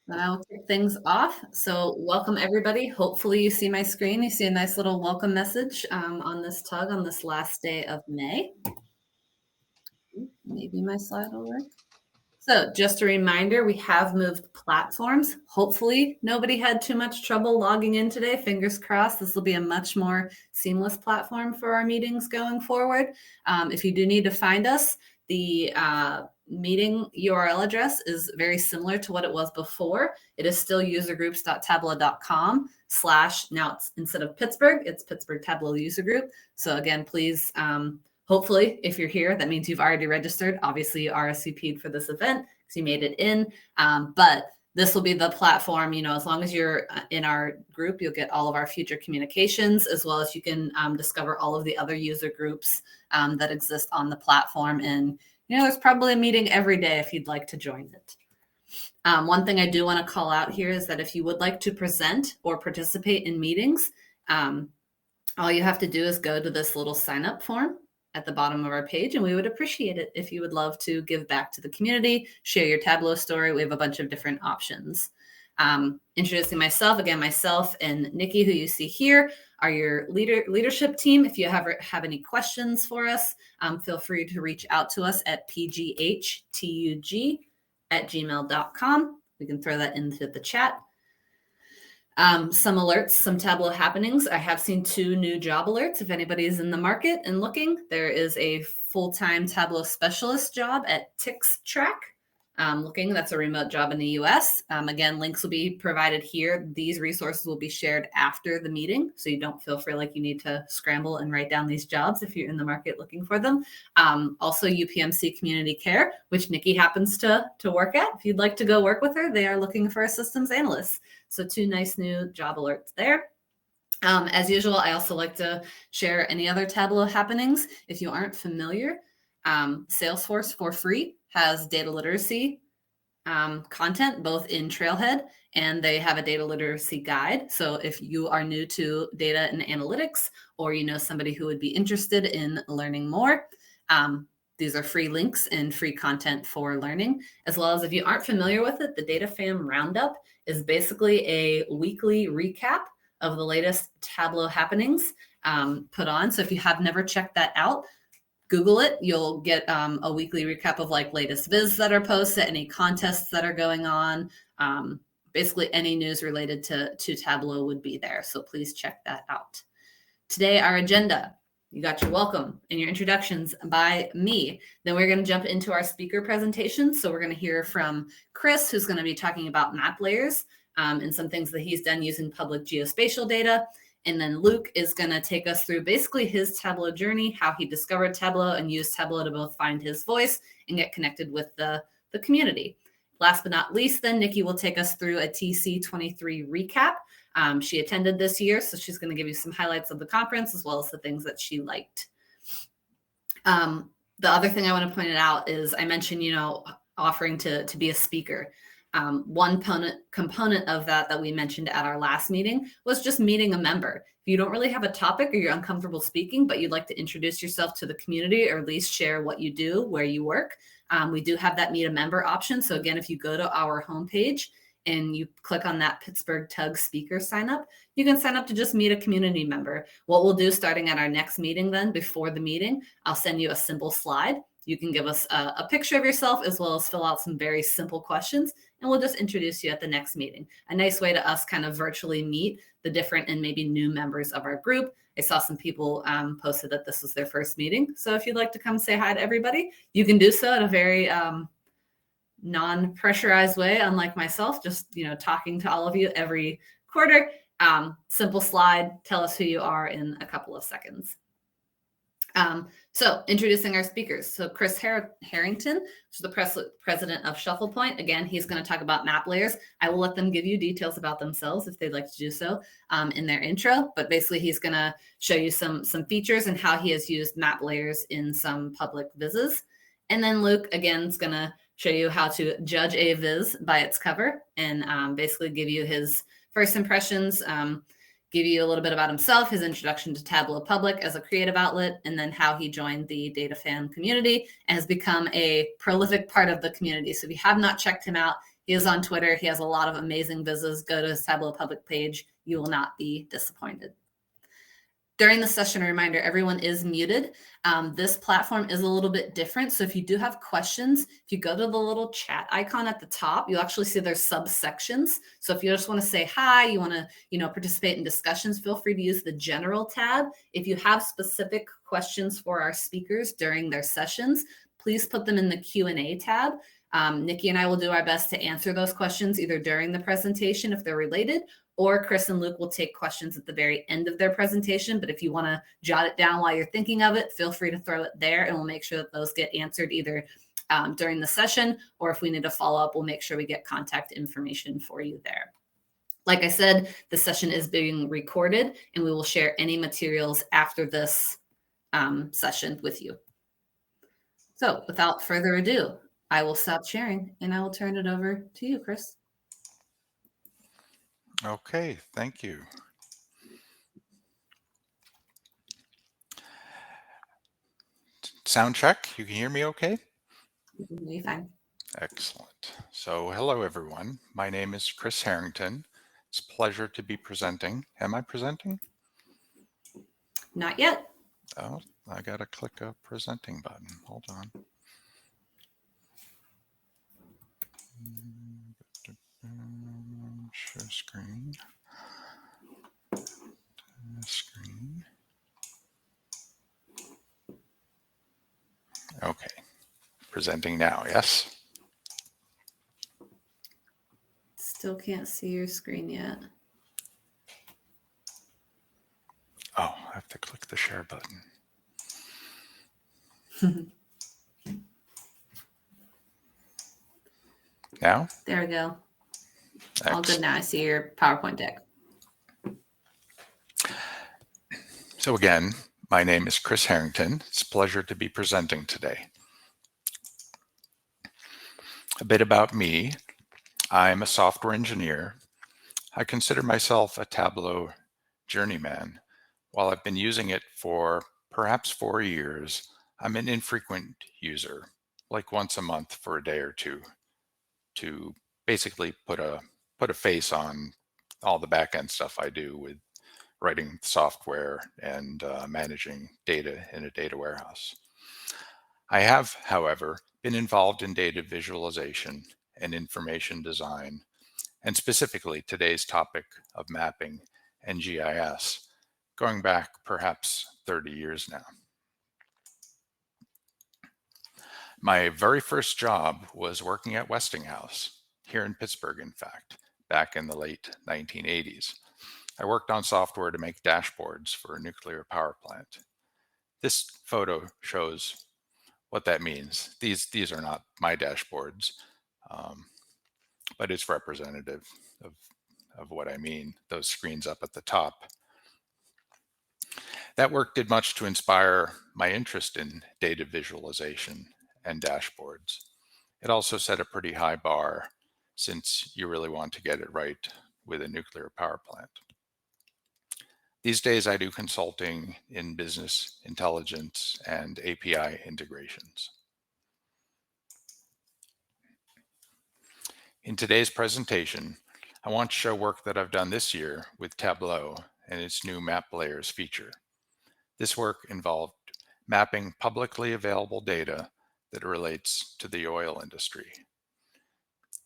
I'll kick things off. So welcome everybody. Hopefully you see my screen. You see a nice little welcome message on this tug on this last day of May. Maybe my slide will work. So just a reminder, we have moved platforms. Hopefully nobody had too much trouble logging in today. Fingers crossed, this will be a much more seamless platform for our meetings going forward. If you do need to find us, the meeting URL address is very similar to what it was before. It is still usergroups.tableau.com / now it's instead of Pittsburgh, it's Pittsburgh Tableau User Group. So again, please, hopefully, if you're here, that means you've already registered. Obviously, you RSVP'd for this event because you made it in. But this will be the platform, as long as you're in our group, you'll get all of our future communications, as well as you can discover all of the other user groups that exist on the platform. And, there's probably a meeting every day if you'd like to join it. One thing I do want to call out here is that if you would like to present or participate in meetings, all you have to do is go to this little sign up form at the bottom of our page, and we would appreciate it if you would love to give back to the community, share your Tableau story. We have a bunch of different options. Introducing myself, again, myself and Nikki, who you see here, are your leadership team. If you have any questions for us, feel free to reach out to us at pghtug@gmail.com. We can throw that into the chat. Some alerts, some Tableau happenings. I have seen 2 new job alerts. If anybody is in the market and looking, there is a full-time Tableau specialist job at TixTrack. That's a remote job in the US. Again, links will be provided here. These resources will be shared after the meeting, so you don't feel like you need to scramble and write down these jobs if you're in the market looking for them. Also, UPMC Community Care, which Nikki happens to work at. If you'd like to go work with her, they are looking for a systems analyst. So 2 nice new job alerts there. As usual, I also like to share any other Tableau happenings. If you aren't familiar, Salesforce for free has data literacy content both in Trailhead, and they have a data literacy guide. So if you are new to data and analytics, or somebody who would be interested in learning more, these are free links and free content for learning. As well as if you aren't familiar with it, the Data Fam Roundup is basically a weekly recap of the latest Tableau happenings put on. So if you have never checked that out, Google it. You'll get a weekly recap of latest viz that are posted, any contests that are going on. Basically any news related to Tableau would be there. So please check that out. Today, our agenda. You got your welcome and your introductions by me. Then we're going to jump into our speaker presentation. So we're going to hear from Chris, who's going to be talking about map layers and some things that he's done using public geospatial data. And then Luke is going to take us through basically his Tableau journey, how he discovered Tableau and used Tableau to both find his voice and get connected with the community. Last but not least, then Nikki will take us through a TC23 recap. She attended this year, so she's going to give you some highlights of the conference as well as the things that she liked. The other thing I want to point out is I mentioned, offering to be a speaker. One component of that we mentioned at our last meeting was just meeting a member. If you don't really have a topic or you're uncomfortable speaking, but you'd like to introduce yourself to the community or at least share what you do, where you work, we do have that meet a member option. So again, if you go to our homepage and you click on that Pittsburgh Tug speaker sign up, you can sign up to just meet a community member. What we'll do starting at our next meeting then, before the meeting, I'll send you a simple slide. You can give us a picture of yourself as well as fill out some very simple questions, and we'll just introduce you at the next meeting. A nice way to us kind of virtually meet the different and maybe new members of our group. I saw some people posted that this was their first meeting. So if you'd like to come say hi to everybody, you can do so in a very non-pressurized way, unlike myself, just talking to all of you every quarter. Simple slide, tell us who you are in a couple of seconds. So introducing our speakers. So Chris Harrington, who's the president of Shufflepoint. Again, he's going to talk about map layers. I will let them give you details about themselves if they'd like to do so in their intro. But basically, he's going to show you some features and how he has used map layers in some public vizzes. And then Luke, again, is going to show you how to judge a viz by its cover and basically give you his first impressions, give you a little bit about himself, his introduction to Tableau Public as a creative outlet, and then how he joined the Data Fan community and has become a prolific part of the community. So if you have not checked him out, He is on Twitter. He has a lot of amazing vizzes. Go to his Tableau public page. You will not be disappointed. During the session, a reminder, everyone is muted. This platform is a little bit different. So if you do have questions, if you go to the little chat icon at the top, you'll actually see there's subsections. So if you just want to say hi, you want to, participate in discussions, feel free to use the general tab. If you have specific questions for our speakers during their sessions, please put them in the Q&A tab. Nikki and I will do our best to answer those questions either during the presentation if they're related, or Chris and Luke will take questions at the very end of their presentation. But if you want to jot it down while you're thinking of it, feel free to throw it there, and we'll make sure that those get answered either during the session, or if we need to follow up, we'll make sure we get contact information for you there. Like I said, the session is being recorded, and we will share any materials after this session with you. So without further ado, I will stop sharing, and I will turn it over to you, Chris. Okay, thank you. Sound check, you can hear me okay? You're fine. Excellent. So hello everyone, my name is Chris Harrington. It's a pleasure to be presenting. Am I presenting? Not yet. Oh, I gotta click a presenting button, hold on. Share screen. Screen. Okay, presenting now, yes? Still can't see your screen yet. Oh, I have to click the share button. Now? There we go. Excellent. All good now. I see your PowerPoint deck. So again, my name is Chris Harrington. It's a pleasure to be presenting today. A bit about me. I'm a software engineer. I consider myself a Tableau journeyman. While I've been using it for perhaps 4 years, I'm an infrequent user, like once a month for a day or two, to basically put a face on all the back-end stuff I do with writing software and managing data in a data warehouse. I have, however, been involved in data visualization and information design, and specifically today's topic of mapping and GIS, going back perhaps 30 years now. My very first job was working at Westinghouse, here in Pittsburgh, in fact, back in the late 1980s. I worked on software to make dashboards for a nuclear power plant. This photo shows what that means. These are not my dashboards, but it's representative of what I mean, those screens up at the top. That work did much to inspire my interest in data visualization and dashboards. It also set a pretty high bar, since you really want to get it right with a nuclear power plant. These days I do consulting in business intelligence and API integrations. In today's presentation, I want to show work that I've done this year with Tableau and its new Map Layers feature. This work involved mapping publicly available data that relates to the oil industry.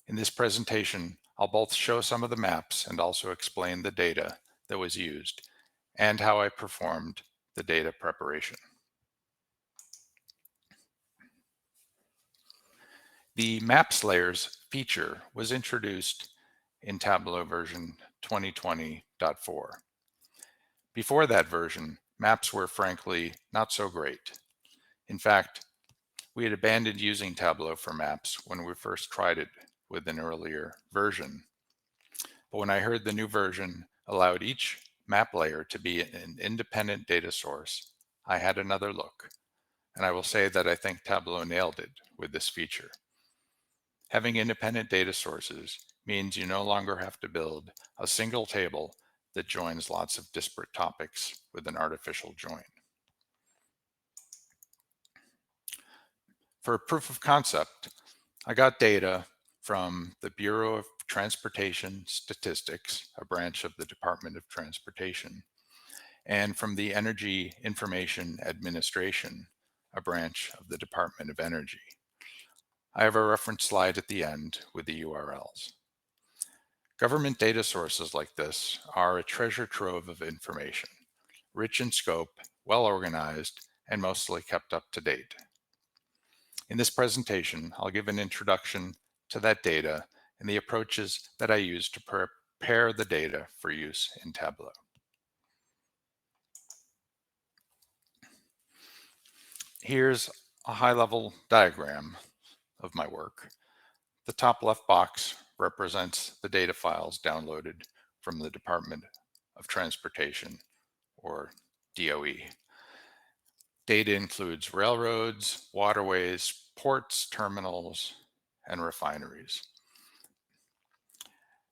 In this presentation, I'll both show some of the maps and also explain the data that was used and how I performed the data preparation. The Maps Layers feature was introduced in Tableau version 2020.4. Before that version, maps were frankly not so great. In fact, we had abandoned using Tableau for maps when we first tried it with an earlier version. But when I heard the new version allowed each map layer to be an independent data source, I had another look. And I will say that I think Tableau nailed it with this feature. Having independent data sources means you no longer have to build a single table that joins lots of disparate topics with an artificial join. For a proof of concept, I got data from the Bureau of Transportation Statistics, a branch of the Department of Transportation, and from the Energy Information Administration, a branch of the Department of Energy. I have a reference slide at the end with the URLs. Government data sources like this are a treasure trove of information, rich in scope, well organized, and mostly kept up to date. In this presentation, I'll give an introduction to that data and the approaches that I use to prepare the data for use in Tableau. Here's a high-level diagram of my work. The top left box represents the data files downloaded from the Department of Transportation, or DOE. Data includes railroads, waterways, ports, terminals, and refineries.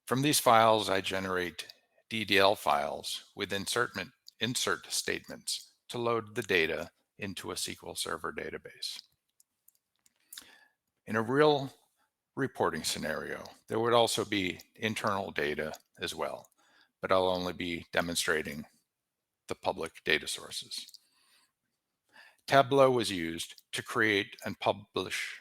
From these files, I generate DDL files with insert statements to load the data into a SQL Server database. In a real reporting scenario, there would also be internal data as well, but I'll only be demonstrating the public data sources. Tableau was used to create and publish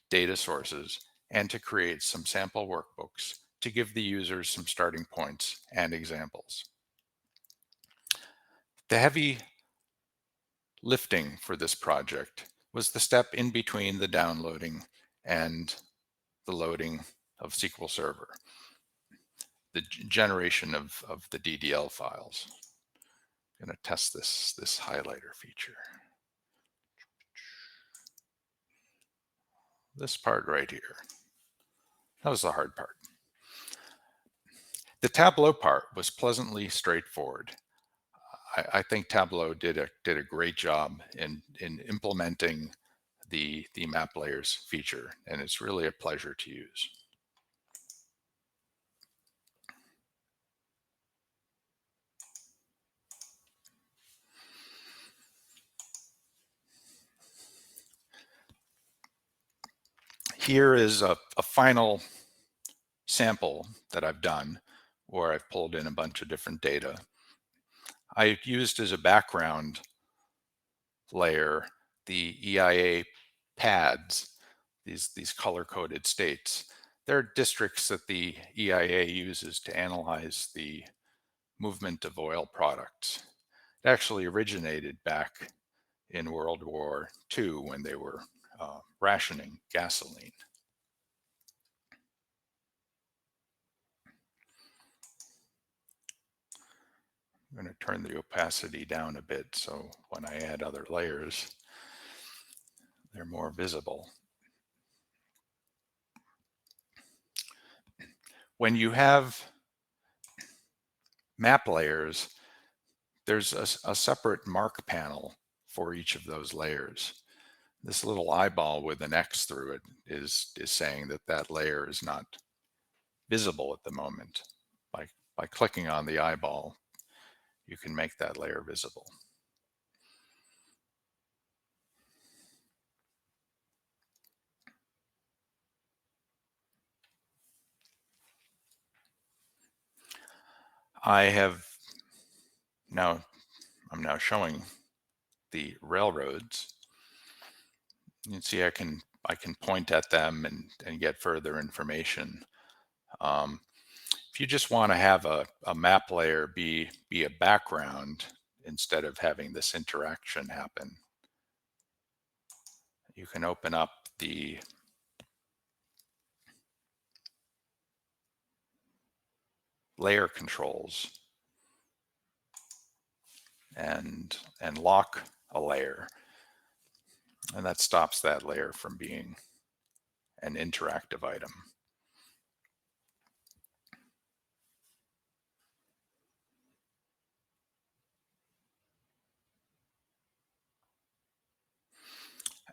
data sources and to create some sample workbooks to give the users some starting points and examples. The heavy lifting for this project was the step in between the downloading and the loading of SQL Server, the generation of the DDL files. I'm going to test this highlighter feature. This part right here. That was the hard part. The Tableau part was pleasantly straightforward. I think Tableau did a great job in implementing the Map Layers feature, and it's really a pleasure to use. Here is a final sample that I've done where I've pulled in a bunch of different data. I used as a background layer the EIA pads, these color-coded states. They're districts that the EIA uses to analyze the movement of oil products. It actually originated back in World War II when they were rationing gasoline. I'm going to turn the opacity down a bit so when I add other layers, they're more visible. When you have map layers, there's a separate mark panel for each of those layers. This little eyeball with an X through it is saying that that layer is not visible at the moment. By clicking on the eyeball, you can make that layer visible. I'm now showing the railroads. You can see I can point at them and get further information. If you just want to have a map layer be a background instead of having this interaction happen, you can open up the layer controls and lock a layer, and that stops that layer from being an interactive item.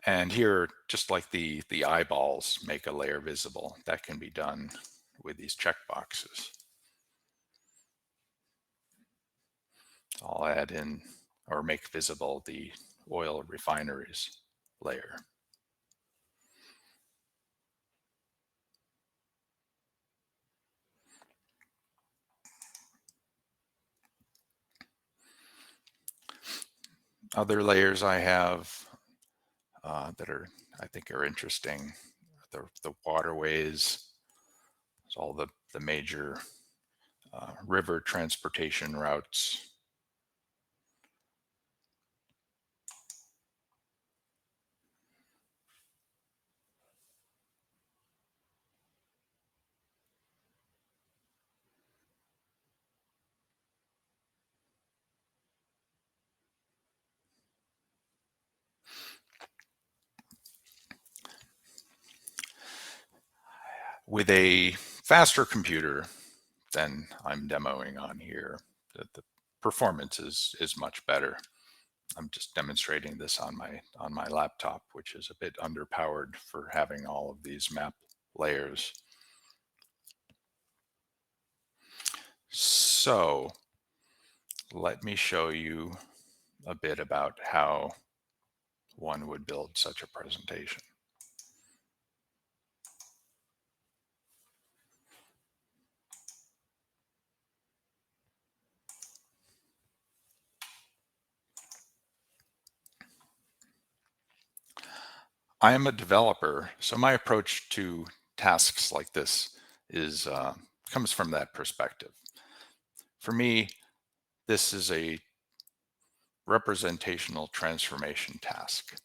And here, just like the eyeballs make a layer visible, that can be done with these checkboxes. I'll add in or make visible the oil refineries layer. Other layers I have that I think are interesting, the waterways, so all the major river transportation routes. With a faster computer than I'm demoing on here, the performance is much better. I'm just demonstrating this on my laptop, which is a bit underpowered for having all of these map layers. So let me show you a bit about how one would build such a presentation. I am a developer, so my approach to tasks like this is comes from that perspective. For me, this is a representational transformation task.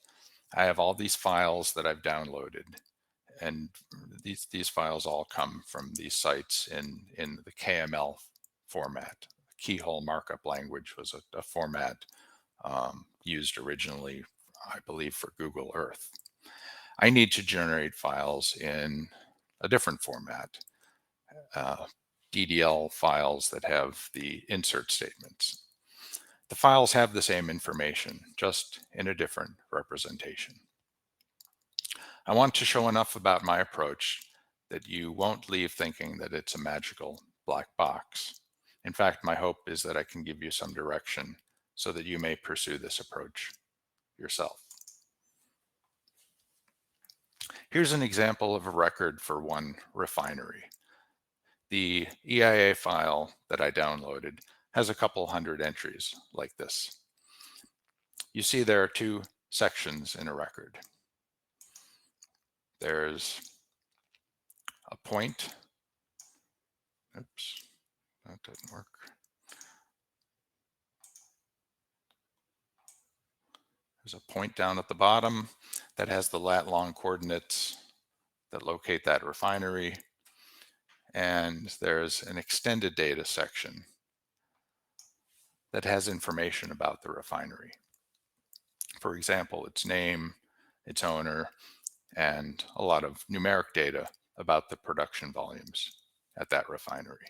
I have all these files that I've downloaded, and these files all come from these sites in the KML format. Keyhole markup language was a format used originally, I believe, for Google Earth. I need to generate files in a different format, DDL files that have the insert statements. The files have the same information, just in a different representation. I want to show enough about my approach that you won't leave thinking that it's a magical black box. In fact, my hope is that I can give you some direction so that you may pursue this approach yourself. Here's an example of a record for one refinery. The EIA file that I downloaded has a couple hundred entries like this. You see there are two sections in a record. There's a point. Oops, that didn't work. There's a point down at the bottom that has the lat-long coordinates that locate that refinery. And there's an extended data section that has information about the refinery. For example, its name, its owner, and a lot of numeric data about the production volumes at that refinery.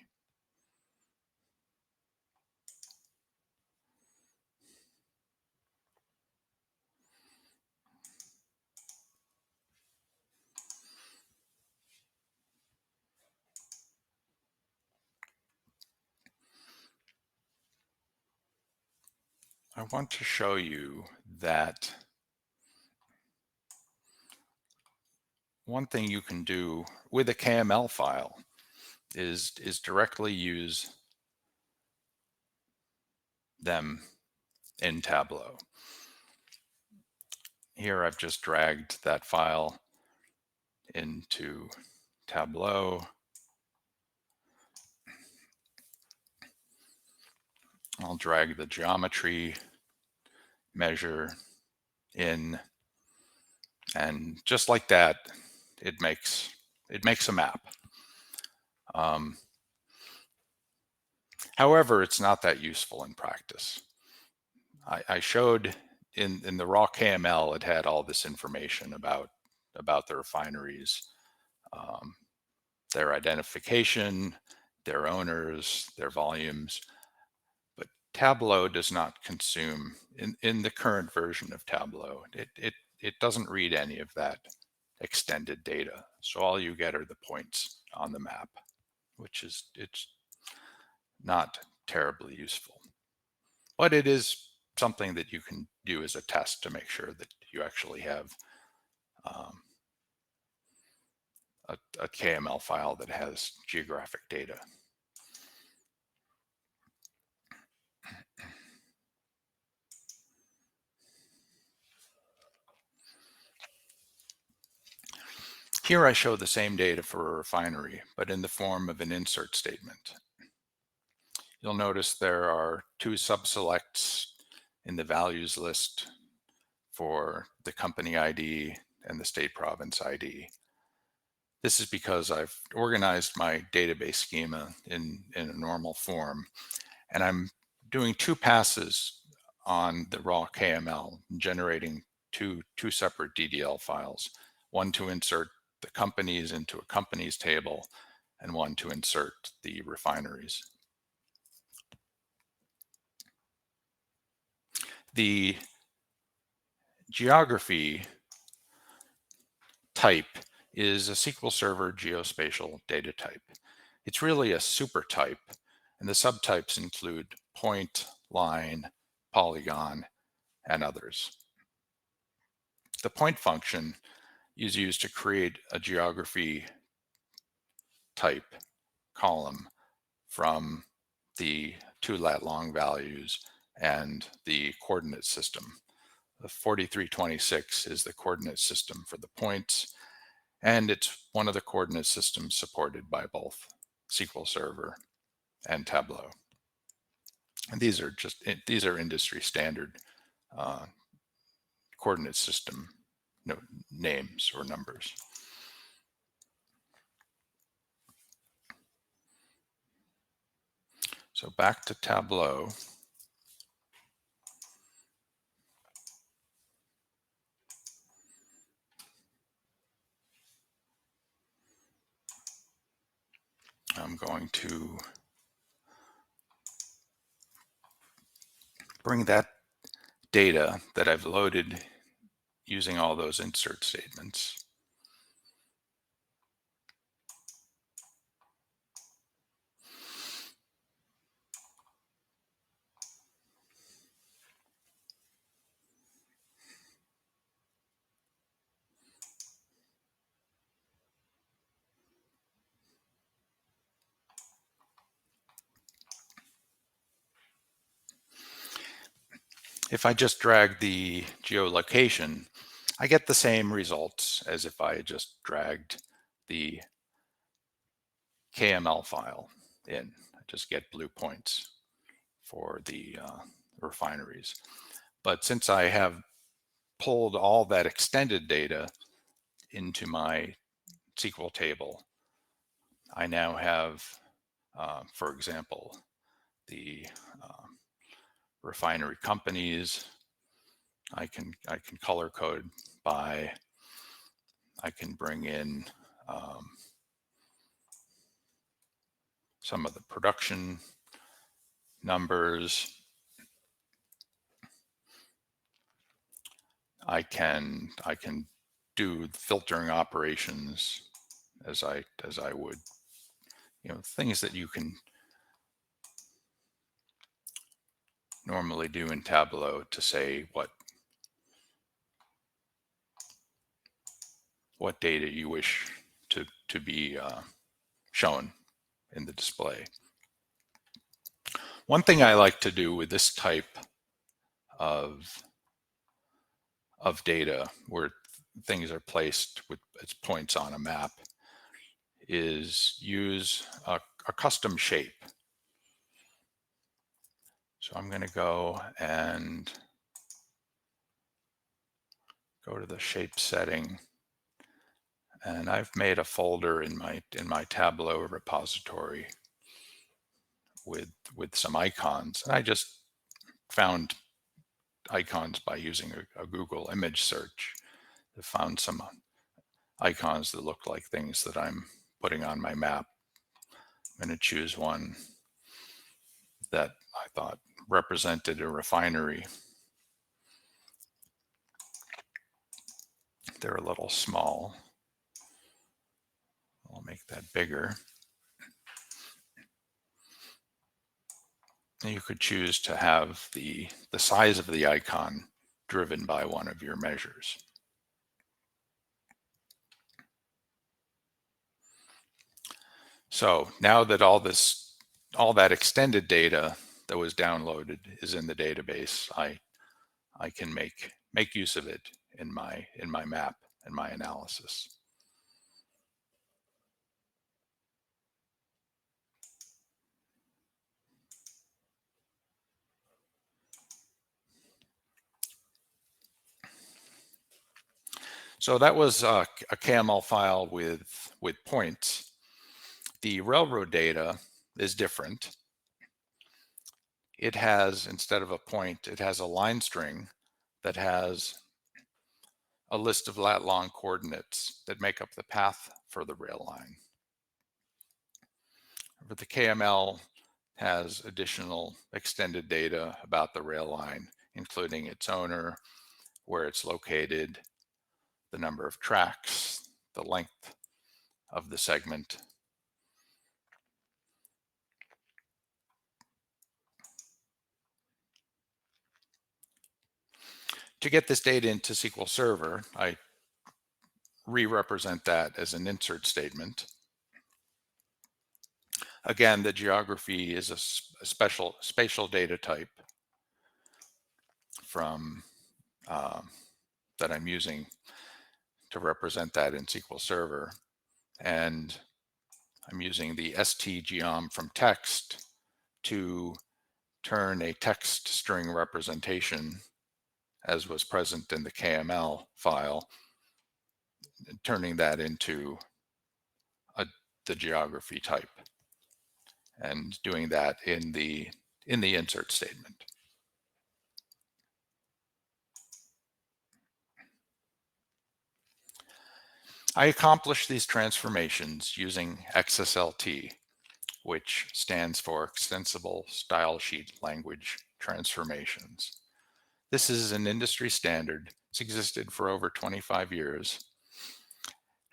I want to show you that one thing you can do with a KML file is directly use them in Tableau. Here I've just dragged that file into Tableau. I'll drag the geometry measure in, and just like that, it makes a map. However, it's not that useful in practice. I showed in the raw KML, it had all this information about the refineries, their identification, their owners, their volumes. But Tableau does not consume, in the current version of Tableau, it doesn't read any of that extended data. So all you get are the points on the map, which it's not terribly useful. But it is something that you can do as a test to make sure that you actually have a KML file that has geographic data. Here I show the same data for a refinery, but in the form of an insert statement. You'll notice there are two subselects in the values list for the company ID and the state province ID. This is because I've organized my database schema in a normal form, and I'm doing two passes on the raw KML, generating two separate DDL files, one to insert the companies into a companies table, and one to insert the refineries. The geography type is a SQL Server geospatial data type. It's really a super type, and the subtypes include point, line, polygon, and others. The point function is used to create a geography type column from the two lat long values and the coordinate system. The 4326 is the coordinate system for the points, and it's one of the coordinate systems supported by both SQL Server and Tableau. And these are industry standard coordinate system names or numbers. So back to Tableau. I'm going to bring that data that I've loaded using all those insert statements. If I just drag the geolocation, I get the same results as if I just dragged the KML file in. I just get blue points for the refineries. But since I have pulled all that extended data into my SQL table, I now have, for example, the refinery companies. I can color code by. I can bring in some of the production numbers. I can do filtering operations as I would, things that you can normally do in Tableau to say what data you wish to be shown in the display. One thing I like to do with this type of data where things are placed with its points on a map is use a custom shape. So I'm going to go and go to the shape setting, and I've made a folder in my Tableau repository with some icons, and I just found icons by using a Google image search. I found some icons that look like things that I'm putting on my map. I'm going to choose one that I thought represented a refinery. They're a little small. I'll make that bigger. And you could choose to have the size of the icon driven by one of your measures. So now that all that extended data that was downloaded is in the database, I can make use of it in my map and my analysis. So that was a KML file with points. The railroad data is different. It has, instead of a point, it has a line string that has a list of lat-long coordinates that make up the path for the rail line. But the KML has additional extended data about the rail line, including its owner, where it's located, the number of tracks, the length of the segment. To get this data into SQL Server, I re-represent that as an insert statement. Again, the geography is a spatial data type from that I'm using to represent that in SQL Server. And I'm using the stgeom from text to turn a text string representation, as was present in the KML file, turning that into the geography type, and doing that in the insert statement. I accomplished these transformations using XSLT, which stands for Extensible Style Sheet Language Transformations. This is an industry standard. It's existed for over 25 years.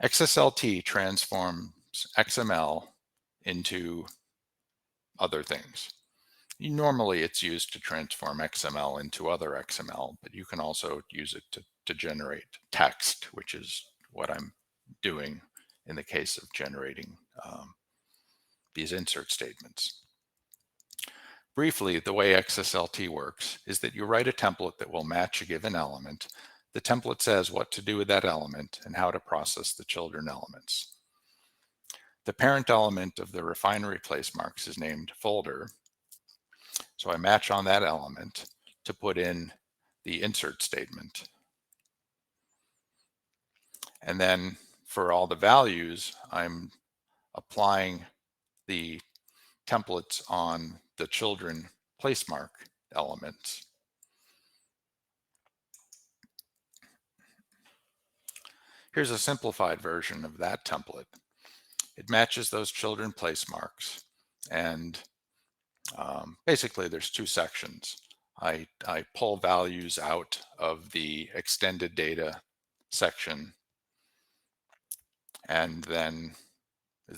XSLT transforms XML into other things. Normally, it's used to transform XML into other XML, but you can also use it to generate text, which is what I'm doing in the case of generating these insert statements. Briefly, the way XSLT works is that you write a template that will match a given element. The template says what to do with that element and how to process the children elements. The parent element of the refinery place marks is named folder. So I match on that element to put in the insert statement. And then for all the values, I'm applying the templates on the children placemark elements. Here's a simplified version of that template. It matches those children placemarks, and basically there's two sections. I pull values out of the extended data section, and then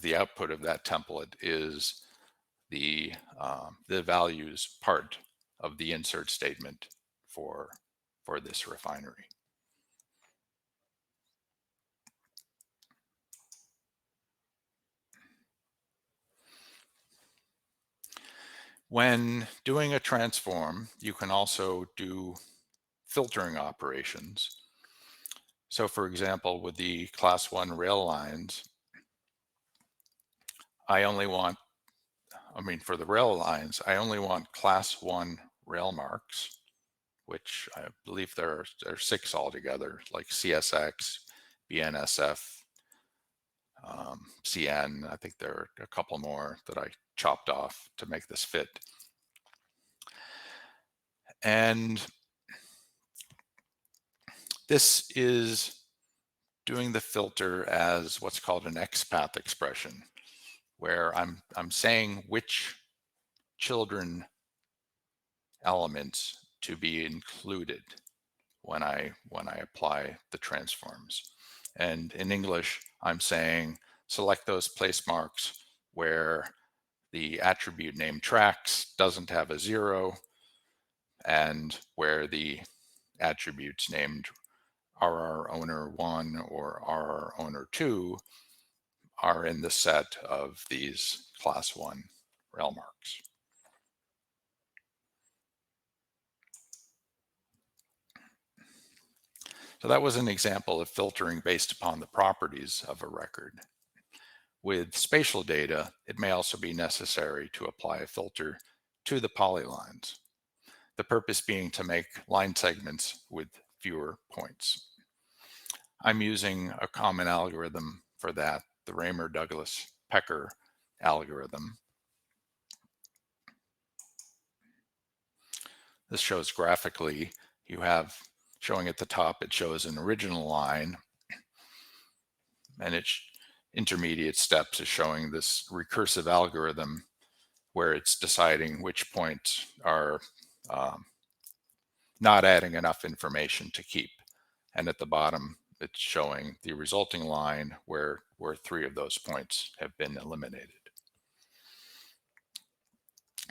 the output of that template is the values part of the insert statement for this refinery. When doing a transform, you can also do filtering operations. So for example, with the class 1 rail lines, for the rail lines, I only want class 1 rail marks, which I believe there are 6 altogether, like CSX, BNSF, CN. I think there are a couple more that I chopped off to make this fit. And this is doing the filter as what's called an XPath expression, where I'm saying which children elements to be included when I apply the transforms. And in English, I'm saying select those place marks where the attribute name tracks doesn't have a 0, and where the attributes named RR owner 1 or RR owner 2 are in the set of these class 1 rail marks. So that was an example of filtering based upon the properties of a record. With spatial data, it may also be necessary to apply a filter to the polylines, the purpose being to make line segments with fewer points. I'm using a common algorithm for that, the Raymer-Douglas-Pecker algorithm. This shows graphically, you have showing at the top, it shows an original line, and its intermediate steps is showing this recursive algorithm where it's deciding which points are not adding enough information to keep. And at the bottom, it's showing the resulting line where 3 of those points have been eliminated.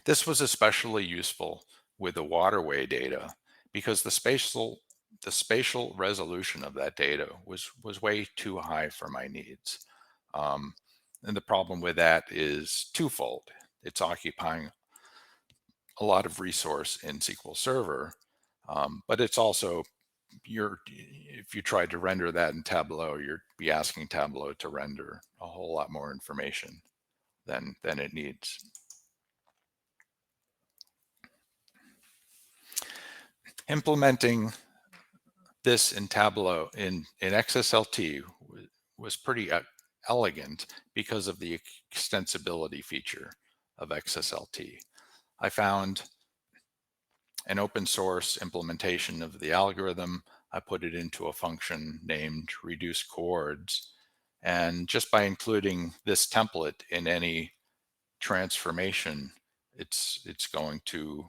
This was especially useful with the waterway data because the spatial resolution of that data was way too high for my needs. And the problem with that is twofold. It's occupying a lot of resource in SQL Server, but it's also, if you tried to render that in Tableau, you'd be asking Tableau to render a whole lot more information than it needs. Implementing this in Tableau in XSLT was pretty elegant because of the extensibility feature of XSLT. I found an open source implementation of the algorithm. I put it into a function named reduce coords, and just by including this template in any transformation, it's going to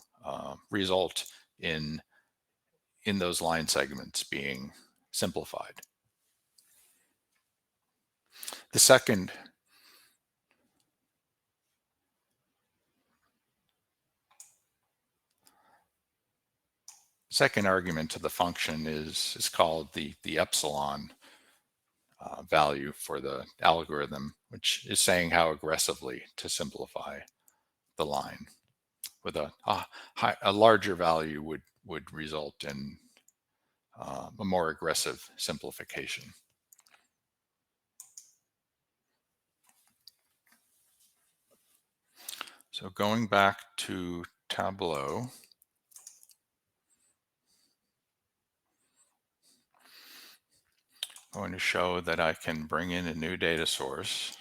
result in those line segments being simplified. The second argument to the function is called the epsilon value for the algorithm, which is saying how aggressively to simplify the line. With a larger value would result in a more aggressive simplification. So going back to Tableau, I'm going to show that I can bring in a new data source.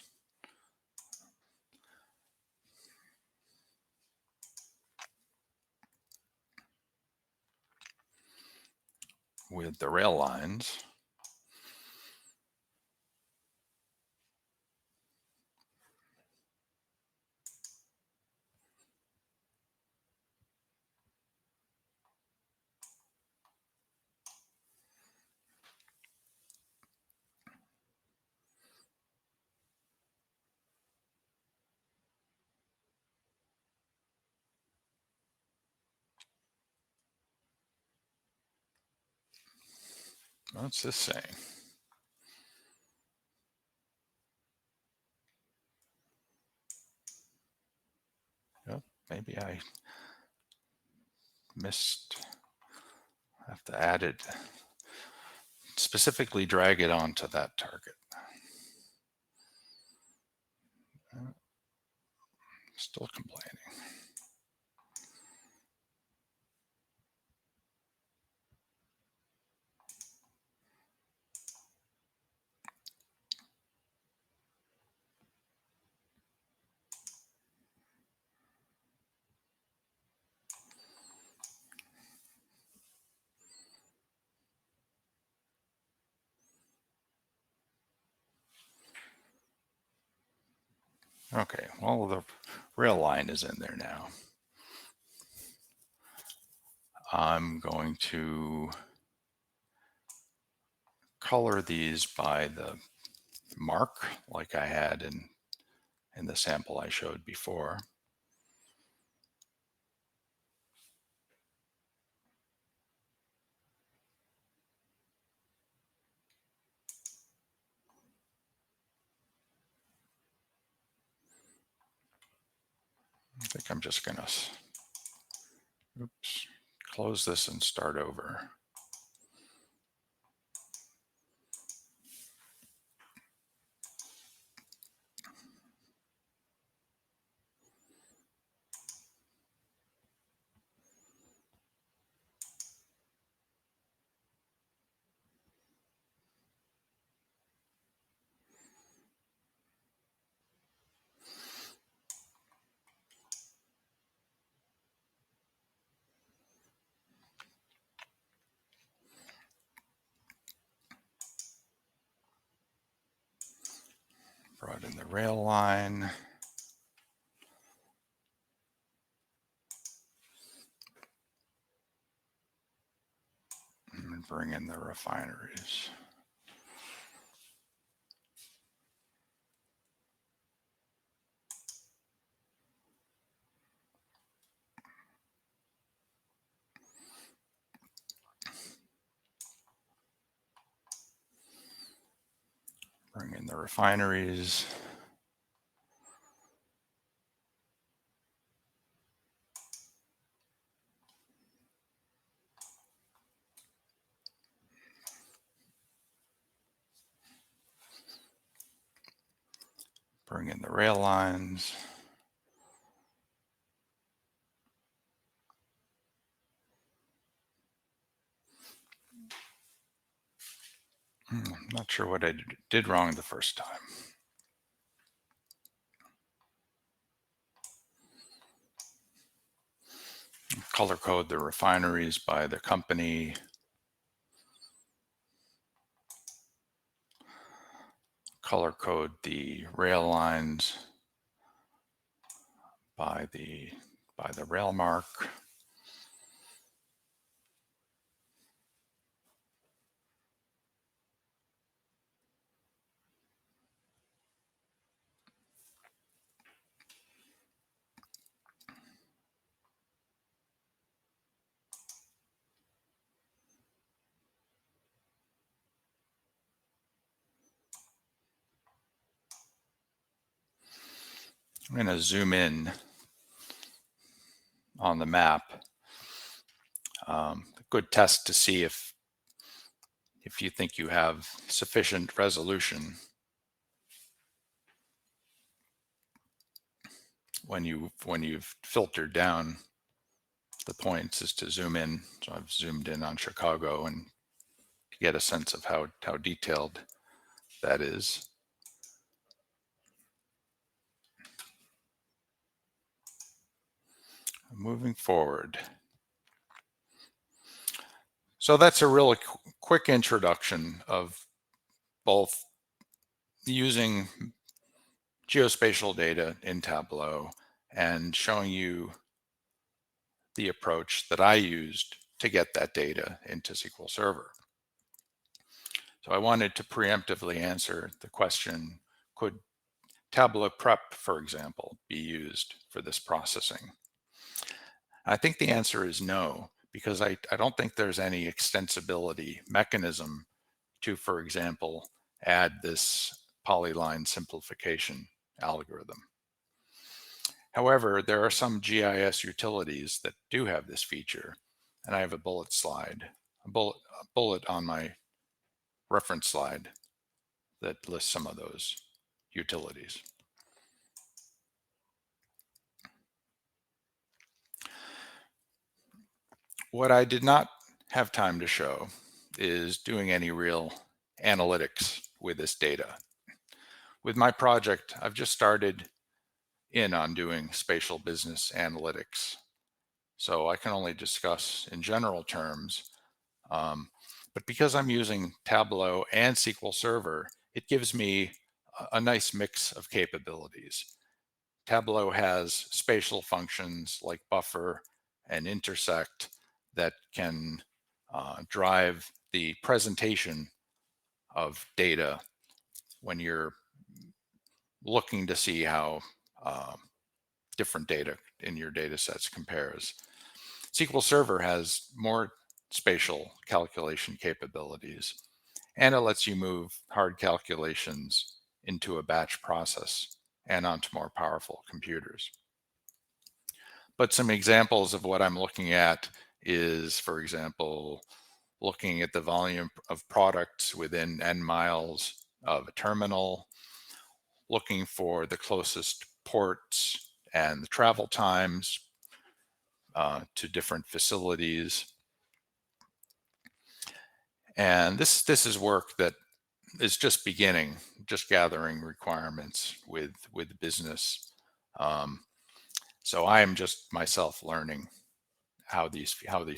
With the rail lines. What's this saying? Yep, maybe I missed. I have to add it, specifically drag it onto that target. Still complaining. Okay, well, the rail line is in there now. I'm going to color these by the mark like I had in the sample I showed before. I think I'm just going to close this and start over. brought in the rail line. And bring in the refineries. Bring in the refineries. Bring in the rail lines. I'm not sure what I did wrong the first time. Color code the refineries by the company. Color code the rail lines by the rail mark. I'm going to zoom in on the map. A good test to see if you think you have sufficient resolution when you've filtered down the points is to zoom in. So I've zoomed in on Chicago and to get a sense of how detailed that is. Moving forward. So that's a really quick introduction of both using geospatial data in Tableau and showing you the approach that I used to get that data into SQL Server. So I wanted to preemptively answer the question, could Tableau Prep, for example, be used for this processing? I think the answer is no, because I don't think there's any extensibility mechanism to, for example, add this polyline simplification algorithm. However, there are some GIS utilities that do have this feature, and I have a bullet on my reference slide that lists some of those utilities. What I did not have time to show is doing any real analytics with this data. With my project, I've just started in on doing spatial business analytics. So I can only discuss in general terms, but because I'm using Tableau and SQL Server, it gives me a nice mix of capabilities. Tableau has spatial functions like buffer and intersect that can drive the presentation of data when you're looking to see how different data in your data sets compares. SQL Server has more spatial calculation capabilities, and it lets you move hard calculations into a batch process and onto more powerful computers. But some examples of what I'm looking at is, for example, looking at the volume of products within n miles of a terminal, looking for the closest ports and the travel times to different facilities. And this is work that is just beginning, just gathering requirements with business. So I am just myself learning how these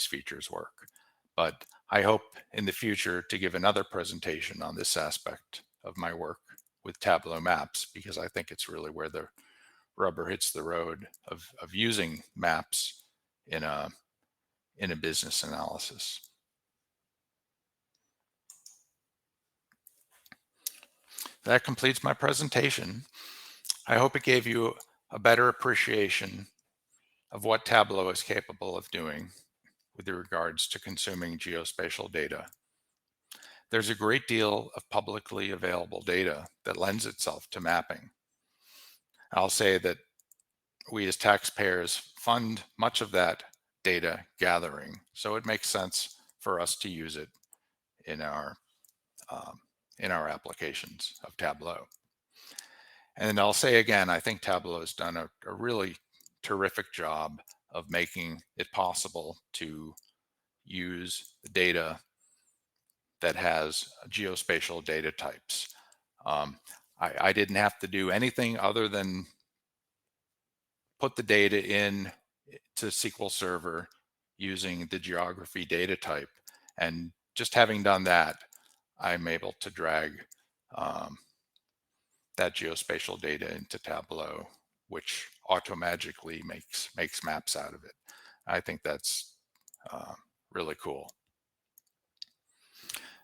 features work. But I hope in the future to give another presentation on this aspect of my work with Tableau Maps, because I think it's really where the rubber hits the road of using maps in a business analysis. That completes my presentation. I hope it gave you a better appreciation of what Tableau is capable of doing with regards to consuming geospatial data. There's a great deal of publicly available data that lends itself to mapping. I'll say that we as taxpayers fund much of that data gathering, so it makes sense for us to use it in our applications of Tableau. And I'll say again, I think Tableau has done a really terrific job of making it possible to use the data that has geospatial data types. I didn't have to do anything other than put the data in to SQL Server using the geography data type. And just having done that, I'm able to drag that geospatial data into Tableau, which automatically makes maps out of it. I think that's really cool.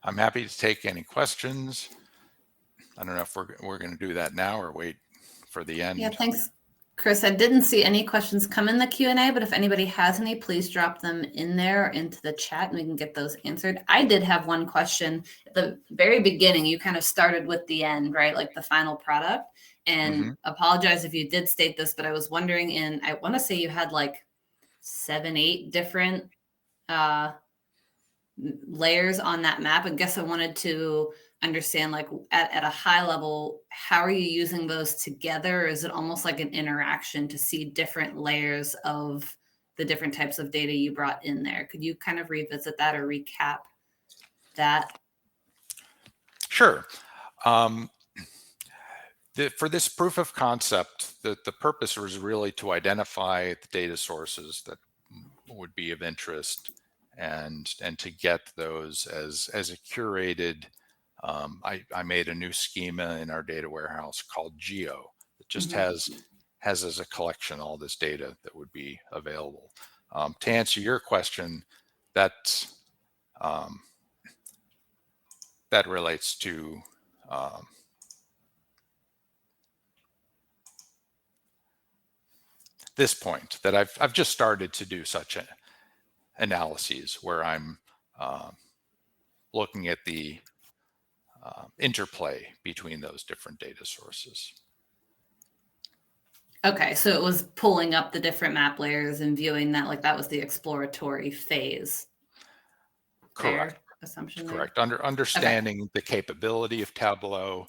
I'm happy to take any questions. I don't know if we're going to do that now or wait for the end. Yeah, thanks, Chris. I didn't see any questions come in the Q&A, but if anybody has any, please drop them in there into the chat and we can get those answered. I did have one question at the very beginning. You kind of started with the end, right? Like the final product. And apologize if you did state this, but I was wondering I want to say you had like 7, 8 different layers on that map. I guess I wanted to understand, like at a high level, how are you using those together? Or is it almost like an interaction to see different layers of the different types of data you brought in there? Could you kind of revisit that or recap that? Sure. For this proof of concept, the purpose was really to identify the data sources that would be of interest and to get those as a curated. I made a new schema in our data warehouse called Geo that just has as a collection all this data that would be available. To answer your question, that relates to this point, that I've just started to do such analyses where I'm looking at the interplay between those different data sources. Okay, so it was pulling up the different map layers and viewing that, like that was the exploratory phase. Correct. Fair assumption. Correct. Understanding the capability of Tableau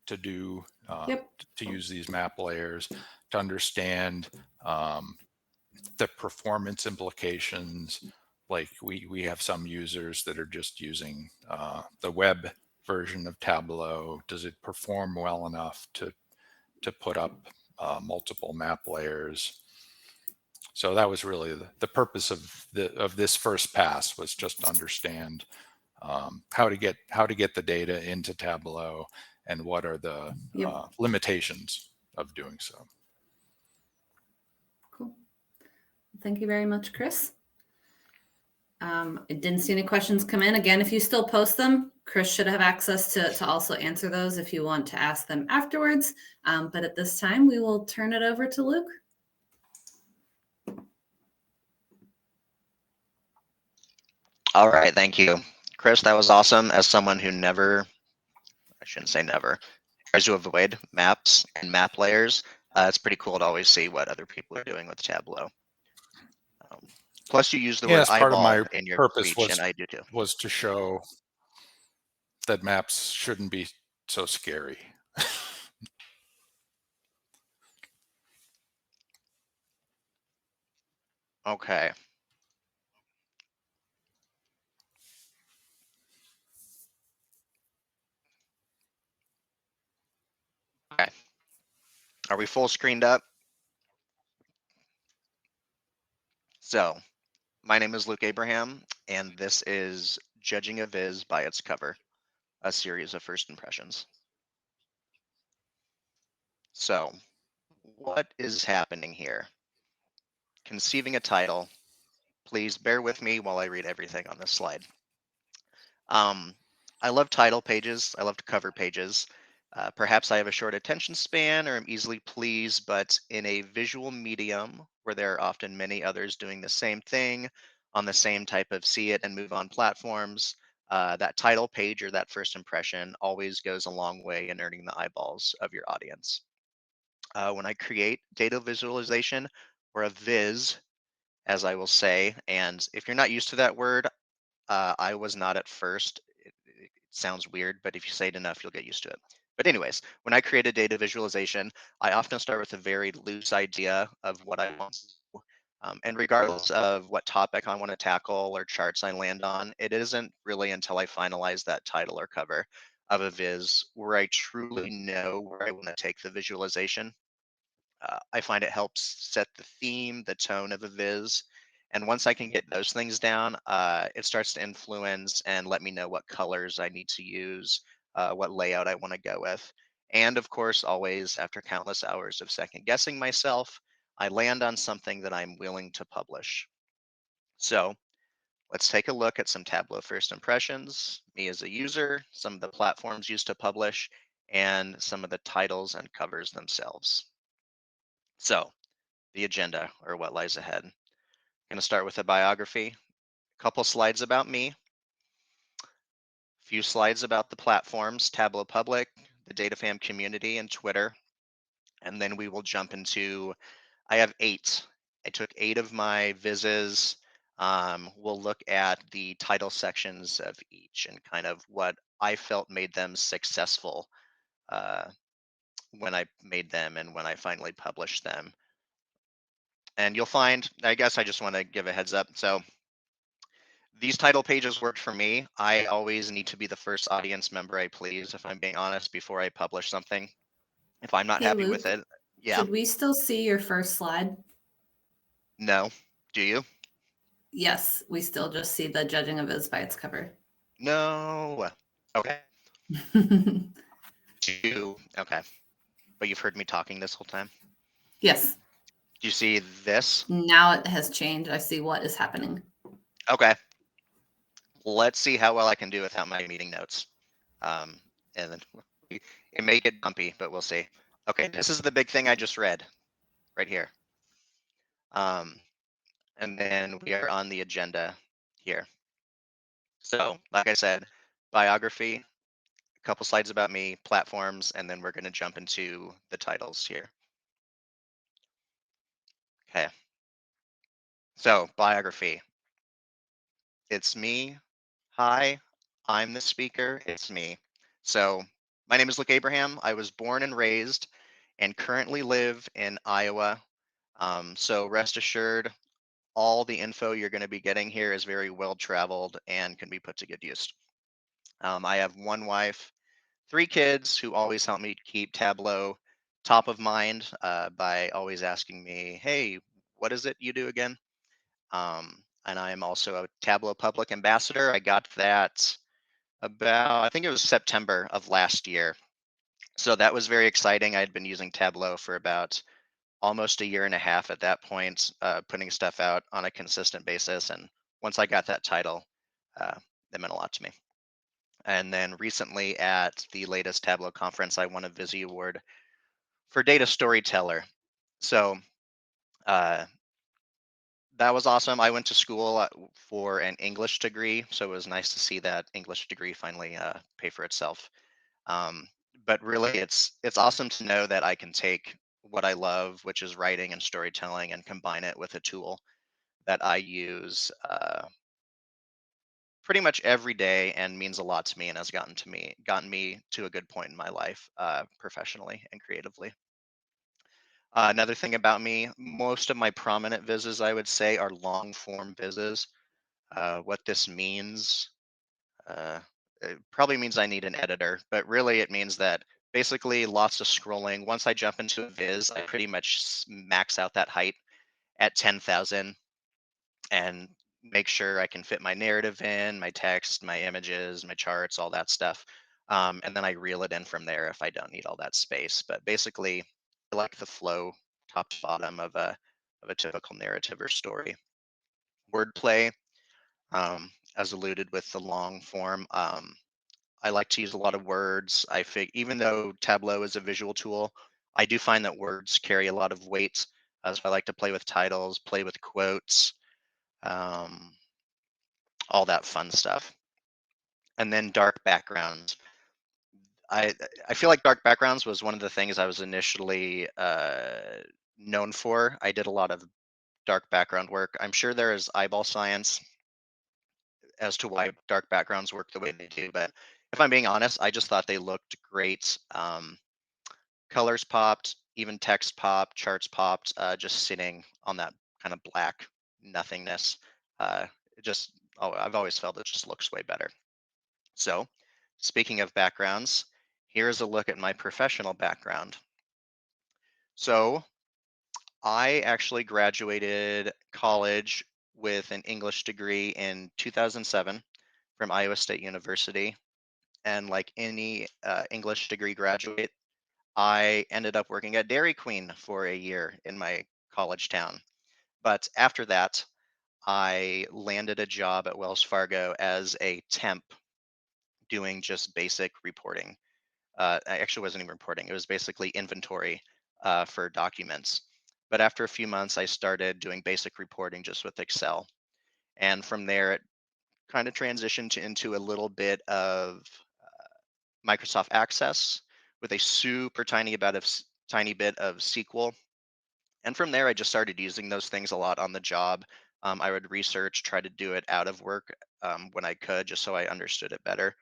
to do to use these map layers, to understand the performance implications. Like we have some users that are just using the web version of Tableau. Does it perform well enough to put up multiple map layers? So that was really the purpose of this first pass, was just to understand how to get the data into Tableau and what are the limitations of doing so. Cool. Thank you very much, Chris. I didn't see any questions come in. Again, if you still post them, Chris should have access to also answer those if you want to ask them afterwards. But at this time, we will turn it over to Luke. All right, thank you, Chris. That was awesome. As someone who I shouldn't say never, tries to avoid maps and map layers, it's pretty cool to always see what other people are doing with Tableau. Plus, you use the word eyeball in your speech, and I do too. Was to show that maps shouldn't be so scary. Okay. Okay. Are we full screened up? So, my name is Luke Abraham, and this is Judging a Viz by its Cover, a series of first impressions. So what is happening here? Conceiving a title. Please bear with me while I read everything on this slide. I love title pages. I love to cover pages. Perhaps I have a short attention span or am easily pleased, but in a visual medium where there are often many others doing the same thing on the same type of see it and move on platforms, that title page or that first impression always goes a long way in earning the eyeballs of your audience. When I create data visualization or a viz, as I will say, and if you're not used to that word, I was not at first. It sounds weird, but if you say it enough, you'll get used to it. But anyways, when I create a data visualization, I often start with a very loose idea of what I want to do. And regardless of what topic I want to tackle or charts I land on, it isn't really until I finalize that title or cover of a viz where I truly know where I want to take the visualization. I find it helps set the theme, the tone of a viz. And once I can get those things down, it starts to influence and let me know what colors I need to use, what layout I want to go with. And of course, always after countless hours of second guessing myself, I land on something that I'm willing to publish. So let's take a look at some Tableau First Impressions, me as a user, some of the platforms used to publish, and some of the titles and covers themselves. So the agenda or what lies ahead. I'm going to start with a biography, a couple slides about me, a few slides about the platforms, Tableau Public, the DataFam community, and Twitter. And then we will jump into, I have 8. I took 8 of my vizzes. We'll look at the title sections of each and kind of what I felt made them successful uh, when I made them and when I finally published them. And you'll find, I guess I just want to give a heads up. So these title pages worked for me. I always need to be the first audience member I please, if I'm being honest, before I publish something. If I'm not Hey, happy with Luke, it, yeah, should we still see your first slide? no. Do you? Yes, we still just see the judging of Viz by its cover. No. Okay. Okay. But you've heard me talking this whole time. Yes. Do you see this? Now it has changed. I see what is happening. Okay. Let's see how well I can do without my meeting notes. And then it may get bumpy, but we'll see. Okay, this is the big thing I just read right here. And then we are on the agenda here. So, like I said, biography, a couple slides about me, platforms, and then we're going to jump into the titles here. Okay. So, biography. It's me. Hi, I'm the speaker. It's me. So, my name is Luke Abraham. I was born and raised and currently live in Iowa. So, rest assured, all the info you're going to be getting here is very well traveled and can be put to good use. I have one wife, 3 kids who always help me keep Tableau top of mind by always asking me, "Hey, what is it you do again?" And I am also a Tableau Public Ambassador. I got that about, I think it was September of last year. So that was very exciting. I had been using Tableau for about almost a year and a half at that point, putting stuff out on a consistent basis. And once I got that title, that meant a lot to me. And then recently at the latest Tableau conference, I won a Vizzy Award for Data Storyteller. So uh, that was awesome. I went to school for an English degree, so it was nice to see that English degree finally pay for itself. Um, but really, it's awesome to know that I can take what I love, which is writing and storytelling, and combine it with a tool that I use pretty much every day and means a lot to me and has gotten me to a good point in my life professionally and creatively. Another thing about me, most of my prominent vizzes, I would say, are long form vizzes. What this means, uh, it probably means I need an editor, but really it means that basically lots of scrolling. Once I jump into a viz, I pretty much max out that height at 10,000 and make sure I can fit my narrative in, my text, my images, my charts, all that stuff. And then I reel it in from there if I don't need all that space. But basically, I like the flow top to bottom of a typical narrative or story. Wordplay, as alluded with the long form. I like to use a lot of words. Even though Tableau is a visual tool, I do find that words carry a lot of weight. So I like to play with titles, play with quotes, um, all that fun stuff. And then dark backgrounds. I I feel like dark backgrounds was one of the things I was initially known for. I did a lot of dark background work. I'm sure there is eyeball science as to why dark backgrounds work the way they do, but if I'm being honest, I just thought they looked great. Colors popped, even text popped, charts popped, just sitting on that kind of black nothingness. It just, oh, I've always felt it just looks way better. So, speaking of backgrounds, here's a look at my professional background. So, I actually graduated college with an English degree in 2007 from Iowa State University. And like any English degree graduate, I ended up working at Dairy Queen for a year in my college town. But after that, I landed a job at Wells Fargo as a temp doing just basic reporting. I actually wasn't even reporting, it was basically inventory for documents. But after a few months, I started doing basic reporting just with Excel. And from there, it kind of transitioned into a little bit of Microsoft Access with a super tiny bit of SQL. And from there, I just started using those things a lot on the job. I would research, try to do it out of work when I could, just so I understood it better.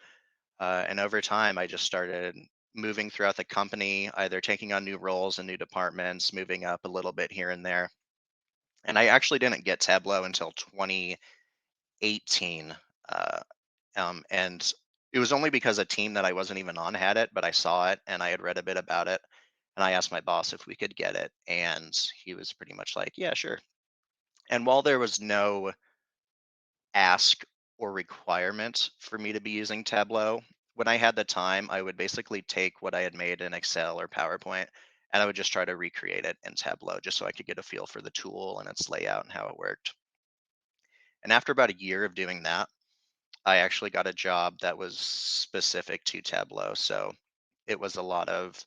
And over time, I just started moving throughout the company, either taking on new roles and new departments, moving up a little bit here and there. And I actually didn't get Tableau until 2018. Uh, and it was only because a team that I wasn't even on had it, but I saw it and I had read a bit about it. And I asked my boss if we could get it. And he was pretty much like, yeah, sure. And while there was no ask or requirement for me to be using Tableau, when I had the time, I would basically take what I had made in Excel or PowerPoint and I would just try to recreate it in Tableau just so I could get a feel for the tool and its layout and how it worked. And after about a year of doing that, I actually got a job that was specific to Tableau. So it was a lot of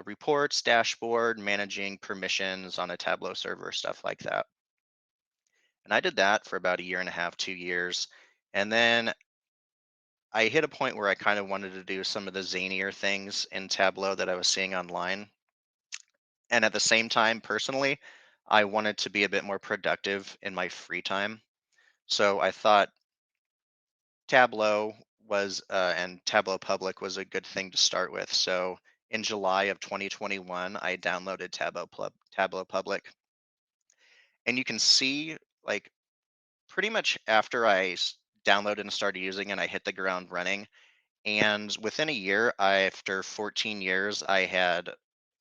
reports, dashboard, managing permissions on a Tableau server, stuff like that. And I did that for about a year and a half, 2 years. And then I hit a point where I kind of wanted to do some of the zanier things in Tableau that I was seeing online. And at the same time, personally, I wanted to be a bit more productive in my free time. So I thought Tableau and Tableau Public was a good thing to start with. So in July of 2021, I downloaded Tableau Public. And you can see, like, pretty much after downloaded and started using it, I hit the ground running. And within a year, after 14 years, I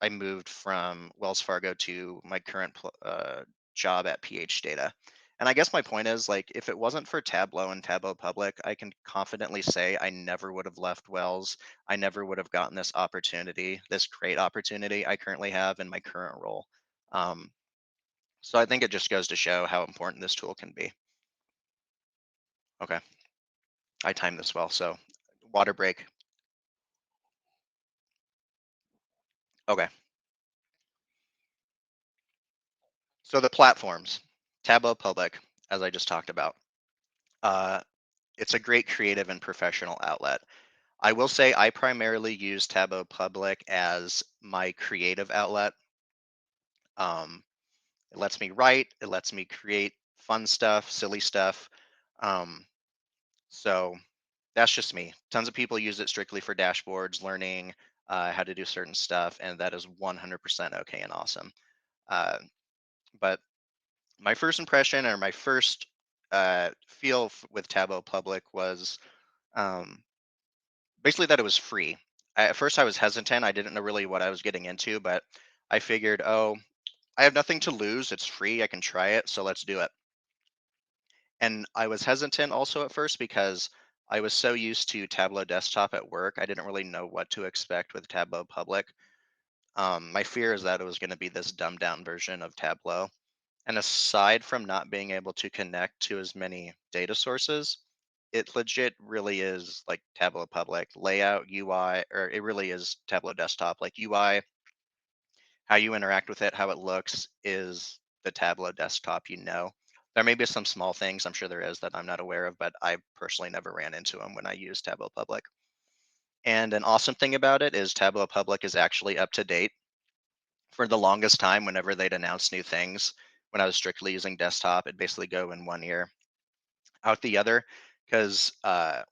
moved from Wells Fargo to my current job at PH Data. And I guess my point is, like, if it wasn't for Tableau and Tableau Public, I can confidently say I never would have left Wells. I never would have gotten this opportunity, this great opportunity I currently have in my current role. Um, so I think it just goes to show how important this tool can be. Okay, I timed this well. So water break. Okay. So the platforms, Tableau Public, as I just talked about, uh, it's a great creative and professional outlet. I will say I primarily use Tableau Public as my creative outlet. Um, it lets me write, it lets me create fun stuff, silly stuff. Um, so that's just me. Tons of people use it strictly for dashboards, learning how to do certain stuff, and that is 100% okay and awesome. Uh, but my first impression or my first with Tableau Public was um, basically that it was free. At first, I was hesitant. I didn't know really what I was getting into, but I figured, oh, I have nothing to lose. It's free. I can try it. So let's do it. And I was hesitant also at first because I was so used to Tableau Desktop at work. I didn't really know what to expect with Tableau Public. My fear is that it was going to be this dumbed down version of Tableau. And aside from not being able to connect to as many data sources, it legit really is like Tableau Public layout, UI, or it really is Tableau Desktop. Like UI, how you interact with it, how it looks is the Tableau Desktop, you know. There may be some small things, I'm sure there is, that I'm not aware of, but I personally never ran into them when I used Tableau Public. And an awesome thing about it is Tableau Public is actually up to date. For the longest time, whenever they'd announce new things, when I was strictly using desktop, it'd basically go in one ear, out the other. Because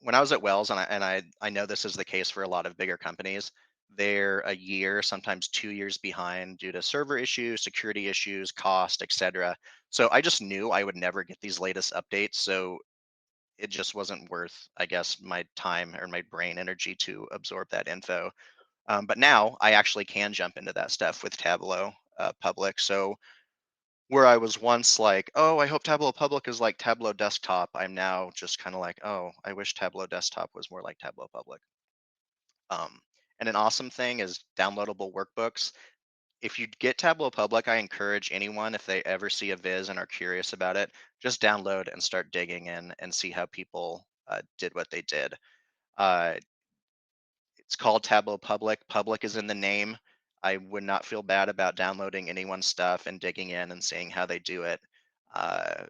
when I was at Wells, and I know this is the case for a lot of bigger companies, they're a year, sometimes 2 years behind due to server issues, security issues, cost, etc. So I just knew I would never get these latest updates. So it just wasn't worth, I guess, my time or my brain energy to absorb that info. But now I actually can jump into that stuff with Tableau Public. So where I was once like, oh, I hope Tableau Public is like Tableau Desktop, I'm now just kind of like, oh, I wish Tableau Desktop was more like Tableau Public. Um, and an awesome thing is downloadable workbooks. If you get Tableau Public, I encourage anyone, if they ever see a viz and are curious about it, just download and start digging in and see how people did what they did. Uh, It's called Tableau Public. Public is in the name. I would not feel bad about downloading anyone's stuff and digging in and seeing how they do it. Uh,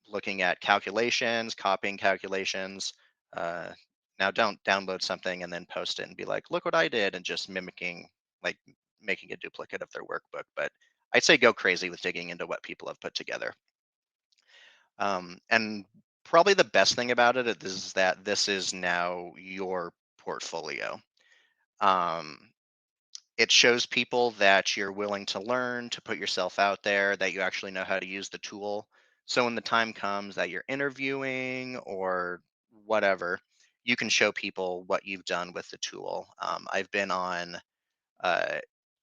Looking at calculations, copying calculations. Uh, Now, don't download something and then post it and be like, look what I did, and just mimicking, like making a duplicate of their workbook. But I'd say go crazy with digging into what people have put together. And probably the best thing about it is that this is now your portfolio. Um, it shows people that you're willing to learn, to put yourself out there, that you actually know how to use the tool. So when the time comes that you're interviewing or whatever, you can show people what you've done with the tool. I've been on uh,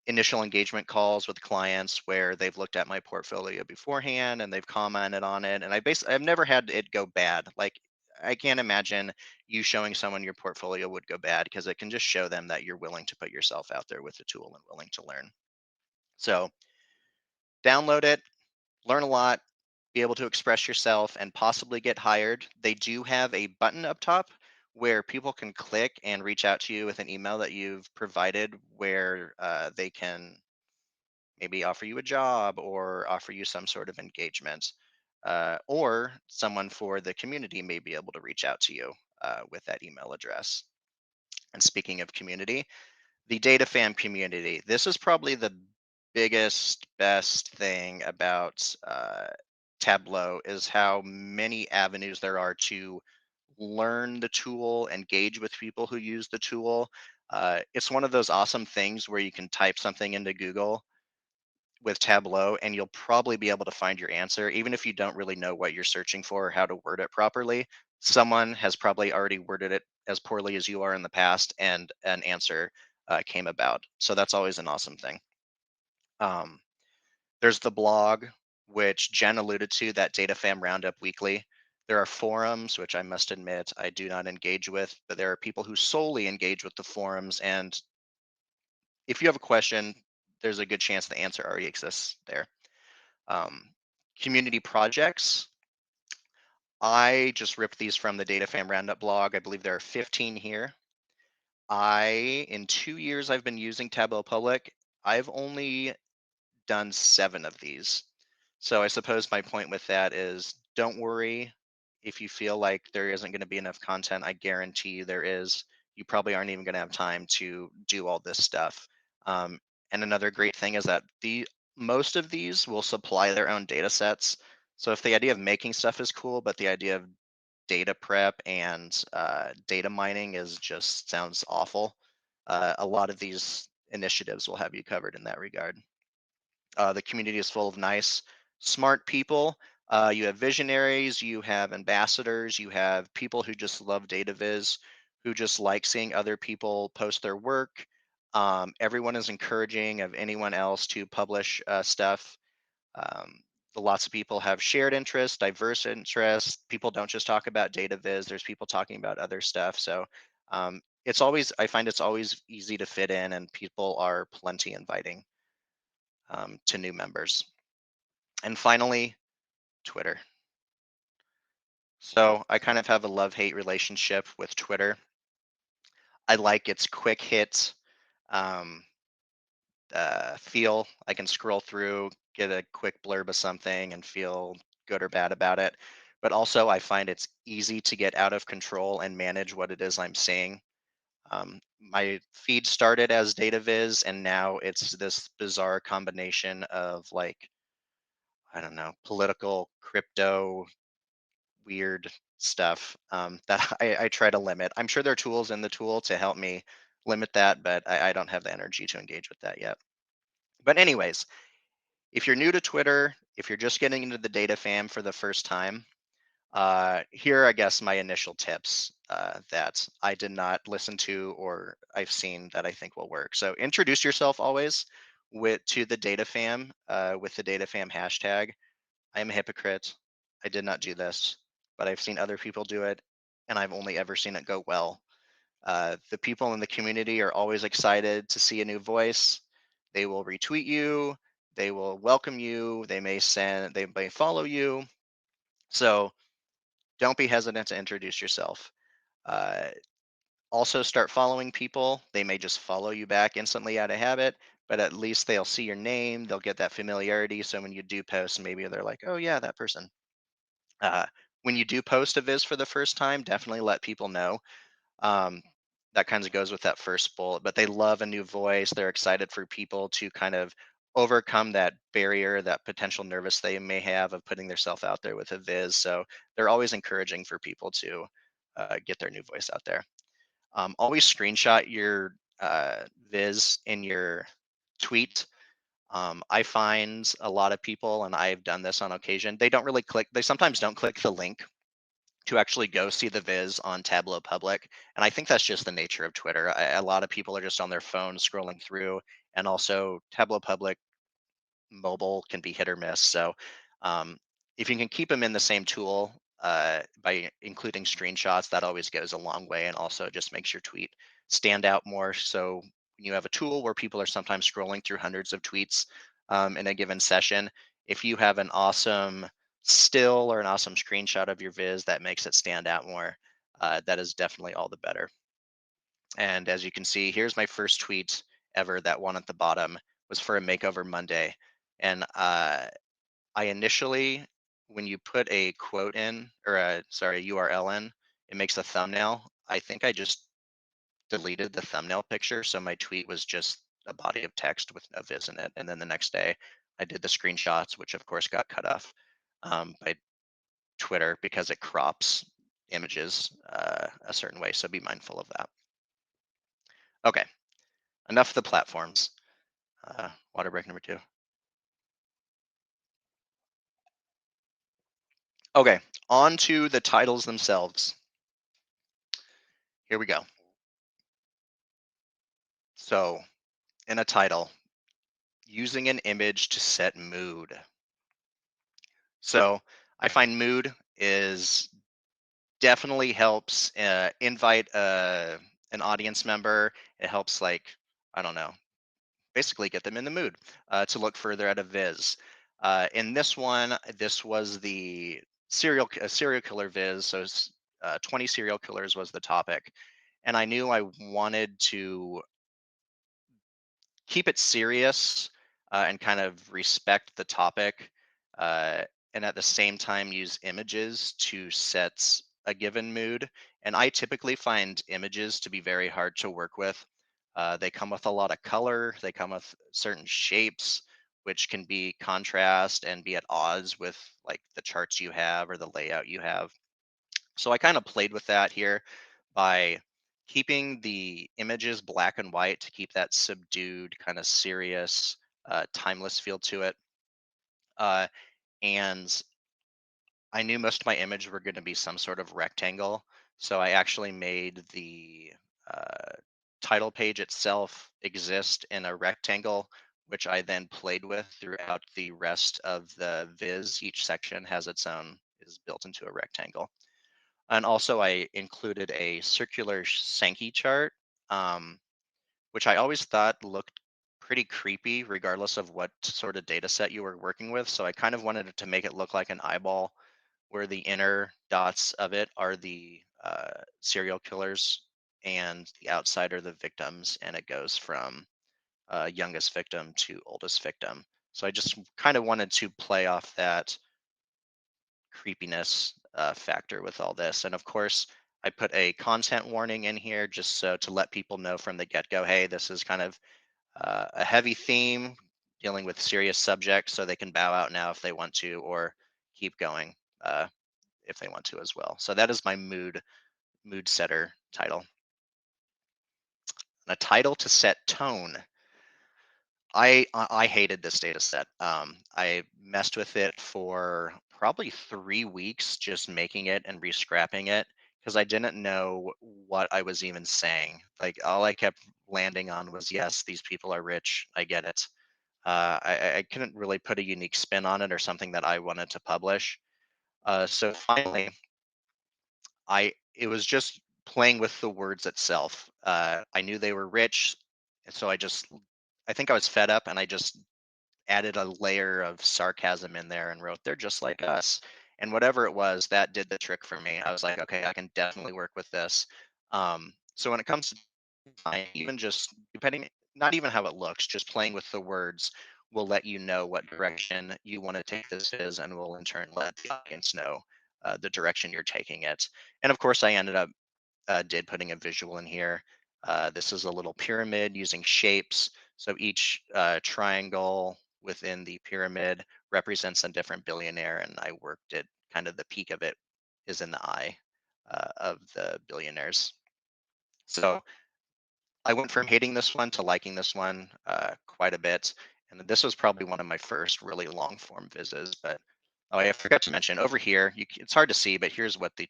initial engagement calls with clients where they've looked at my portfolio beforehand and they've commented on it, and I've never had it go bad. Like, I can't imagine you showing someone your portfolio would go bad, because it can just show them that you're willing to put yourself out there with the tool and willing to learn. So download it, learn a lot, be able to express yourself, and possibly get hired. They do have a button up top where people can click and reach out to you with an email that you've provided, where they can maybe offer you a job or offer you some sort of engagement. Or someone for the community may be able to reach out to you with that email address. And speaking of community, the data fam community, this is probably the biggest, best thing about Tableau, is how many avenues there are to learn the tool, engage with people who use the tool. It's one of those awesome things where you can type something into Google with Tableau and you'll probably be able to find your answer, even if you don't really know what you're searching for or how to word it properly. Someone has probably already worded it as poorly as you are in the past, and an answer came about. So that's always an awesome thing. Um, there's the blog, which Jen alluded to, that Data Fam Roundup Weekly. There are forums, which I must admit I do not engage with, but there are people who solely engage with the forums. And if you have a question, there's a good chance the answer already exists there. Um, Community projects. I just ripped these from the Data Fam Roundup blog. I believe there are 15 here. In 2 years I've been using Tableau Public, I've only done 7 of these. So I suppose my point with that is, don't worry if you feel like there isn't going to be enough content. I guarantee you there is. You probably aren't even going to have time to do all this stuff. Um, and another great thing is that most of these will supply their own data sets. So if the idea of making stuff is cool, but the idea of data prep and data mining is just sounds awful, a lot of these initiatives will have you covered in that regard. The community is full of nice, smart people. You have visionaries, you have ambassadors, you have people who just love data viz, who just like seeing other people post their work. Everyone is encouraging of anyone else to publish stuff. Um, Lots of people have shared interests, diverse interests. People don't just talk about data viz. There's people talking about other stuff. So I find it's always easy to fit in, and people are plenty inviting to new members. And finally, Twitter. So I kind of have a love-hate relationship with Twitter. I like its quick hit um, feel. I can scroll through, get a quick blurb of something, and feel good or bad about it. But also, I find it's easy to get out of control and manage what it is I'm seeing. My feed started as data viz, and now it's this bizarre combination of, like, I don't know, political, crypto, weird stuff that I try to limit. I'm sure there are tools in the tool to help me limit that, but I don't have the energy to engage with that yet. But anyways, if you're new to Twitter, if you're just getting into the data fam for the first time, here are, I guess, my initial tips that I did not listen to or I've seen that I think will work. So introduce yourself always to the data fam with the data fam hashtag. I am a hypocrite. I did not do this, but I've seen other people do it, and I've only ever seen it go well. The people in the community are always excited to see a new voice. They will retweet you. They will welcome you. They may follow you. So don't be hesitant to introduce yourself. Uh, Also start following people. They may just follow you back instantly out of habit, but at least they'll see your name. They'll get that familiarity. So when you do post, maybe they're like, oh, yeah, that person. When you do post a viz for the first time, definitely let people know. Um, that kind of goes with that first bullet, but they love a new voice. They're excited for people to kind of overcome that barrier, that potential nervous they may have of putting themselves out there with a viz. So they're always encouraging for people to get their new voice out there. Always screenshot your viz in your tweet. I find a lot of people, and I've done this on occasion, they sometimes don't click the link to actually go see the viz on Tableau Public. And I think that's just the nature of Twitter. A lot of people are just on their phone scrolling through, and also Tableau Public mobile can be hit or miss. So um, if you can keep them in the same tool by including screenshots, that always goes a long way, and also just makes your tweet stand out more. So you have a tool where people are sometimes scrolling through hundreds of tweets in a given session. If you have an awesome still or an awesome screenshot of your viz that makes it stand out more, that is definitely all the better. And as you can see, here's my first tweet ever. That one at the bottom was for a Makeover Monday. And I initially, when you put a quote in, or a URL in, it makes a thumbnail. I think I just deleted the thumbnail picture. So my tweet was just a body of text with no viz in it. And then the next day, I did the screenshots, which of course got cut off by Twitter because it crops images a certain way. So be mindful of that. Okay, enough of the platforms. Water break number 2. Okay, on to the titles themselves. Here we go. So, in a title, using an image to set mood. So, I find mood is definitely helps invite an audience member. It helps, like, I don't know, basically get them in the mood to look further at a viz. In this one, this was the serial killer viz. So 20 serial killers was the topic. And I knew I wanted to keep it serious and kind of respect the topic, uh, and at the same time use images to set a given mood. And I typically find images to be very hard to work with. They come with a lot of color, they come with certain shapes, which can be contrast and be at odds with, like, the charts you have or the layout you have. So I kind of played with that here by keeping the images black and white to keep that subdued, kind of serious, timeless feel to it. Uh, and I knew most of my images were going to be some sort of rectangle. So I actually made the uh, title page itself exist in a rectangle, which I then played with throughout the rest of the viz. Each section is built into a rectangle. And also I included a circular Sankey chart which I always thought looked pretty creepy regardless of what sort of data set you were working with. So I kind of wanted it to make it look like an eyeball where the inner dots of it are the serial killers and the outside are the victims, and it goes from youngest victim to oldest victim. So I just kind of wanted to play off that creepiness factor with all this. And of course, I put a content warning in here just so to let people know from the get-go, hey, this is kind of a heavy theme dealing with serious subjects, so they can bow out now if they want to, or keep going if they want to as well. So that is my mood setter title. And a title to set tone. I hated this data set. I messed with it for probably 3 weeks, just making it and rescrapping it because I didn't know what I was even saying. Like all I kept landing on was, yes, these people are rich. I get it. I couldn't really put a unique spin on it or something that I wanted to publish. So finally, it was just playing with the words itself. I knew they were rich, and so I think I was fed up, and I just added a layer of sarcasm in there and wrote, "They're just like us." And whatever it was, that did the trick for me. I was like, okay, I can definitely work with this. So when it comes to design, even just depending, not even how it looks, just playing with the words will let you know what direction you want to take this is, and will in turn let the audience know the direction you're taking it. And of course, I ended up did putting a visual in here. This is a little pyramid using shapes. So each triangle within the pyramid represents a different billionaire, and I worked it kind of the peak of it is in the eye of the billionaires. So I went from hating this one to liking this one quite a bit. And this was probably one of my first really long form vizzes. But oh, I forgot to mention over here, it's hard to see, but here's what the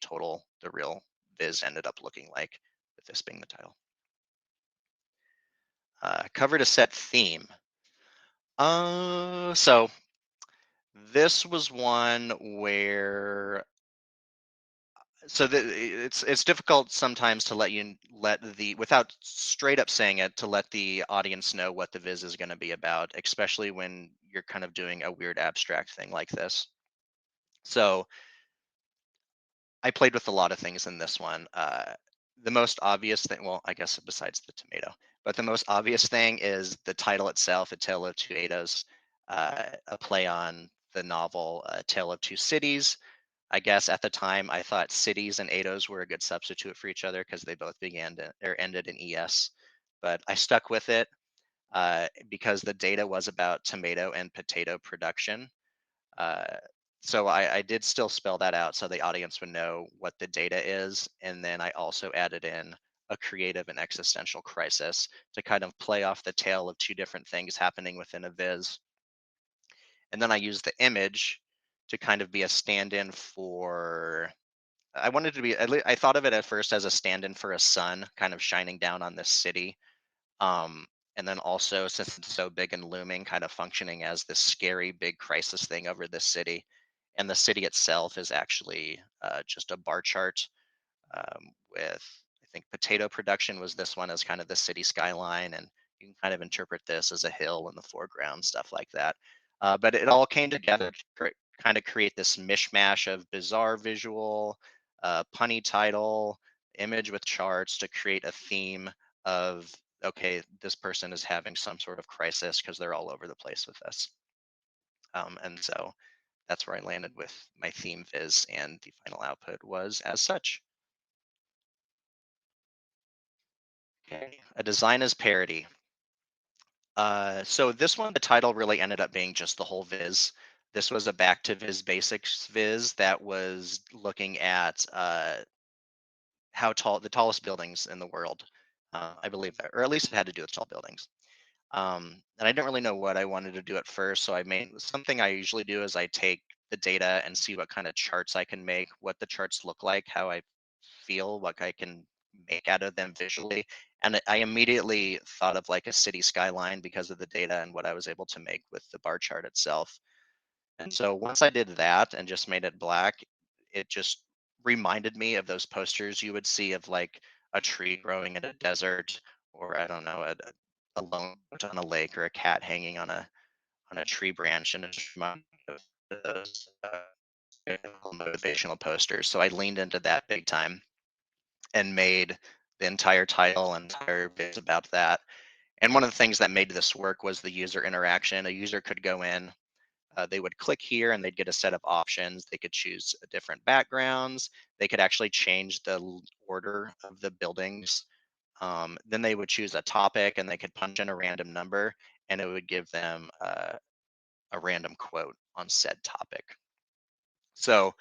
real viz ended up looking like, with this being the title. Cover to set theme. So this was one where it's difficult sometimes to without straight up saying it, to let the audience know what the viz is going to be about, especially when you're kind of doing a weird abstract thing like this. So I played with a lot of things in this one. The most obvious thing, well, I guess besides the tomato, but the most obvious thing is the title itself, A Tale of Two Edos, a play on the novel Tale of Two Cities. I guess at the time I thought cities and Eidos were a good substitute for each other because they both ended in ES, but I stuck with it because the data was about tomato and potato production. Uh, so I did still spell that out so the audience would know what the data is. And then I also added in a creative and existential crisis to kind of play off the tale of two different things happening within a viz. And then I used the image to kind of be a stand-in for, I wanted to be, I thought of it at first as a stand-in for a sun kind of shining down on this city. Um, and then also, since it's so big and looming, kind of functioning as this scary big crisis thing over this city. And the city itself is actually just a bar chart with, I think, potato production was this one as kind of the city skyline. And you can kind of interpret this as a hill in the foreground, stuff like that. But it all came together to kind of create this mishmash of bizarre visual, punny title, image with charts to create a theme of, okay, this person is having some sort of crisis because they're all over the place with this. And so that's where I landed with my theme viz, and the final output was as such. Okay, a design as parody. So this one, the title really ended up being just the whole viz. This was a back to viz basics viz that was looking at how tall the tallest buildings in the world, I believe, or at least it had to do with tall buildings. And I didn't really know what I wanted to do at first, so I made something I usually do is I take the data and see what kind of charts I can make, what the charts look like, how I feel, what I can make out of them visually. And I immediately thought of like a city skyline because of the data and what I was able to make with the bar chart itself. And so once I did that and just made it black, it just reminded me of those posters you would see of like a tree growing in a desert, or I don't know, a lone goat on a lake, or a cat hanging on a tree branch, and it just reminded me of those motivational posters. So I leaned into that big time and made the entire title and entire viz about that. And one of the things that made this work was the user interaction. A user could go in, they would click here and they'd get a set of options. They could choose different backgrounds. They could actually change the order of the buildings. Then they would choose a topic and they could punch in a random number, and it would give them a random quote on said topic. So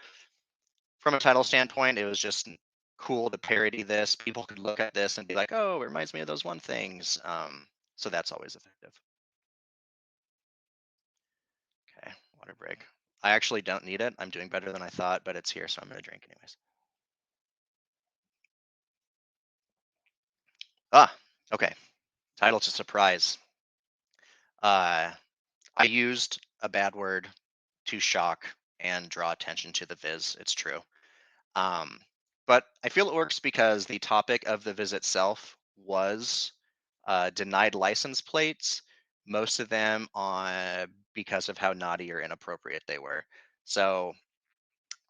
from a title standpoint, it was just cool to parody this. People could look at this and be like, oh, it reminds me of those one things. So that's always effective. Okay, water break. I actually don't need it. I'm doing better than I thought, but it's here, so I'm going to drink anyways. Okay. Title to surprise. I used a bad word to shock and draw attention to the viz. It's true. Um, but I feel it works because the topic of the viz itself was denied license plates, most of them on because of how naughty or inappropriate they were. So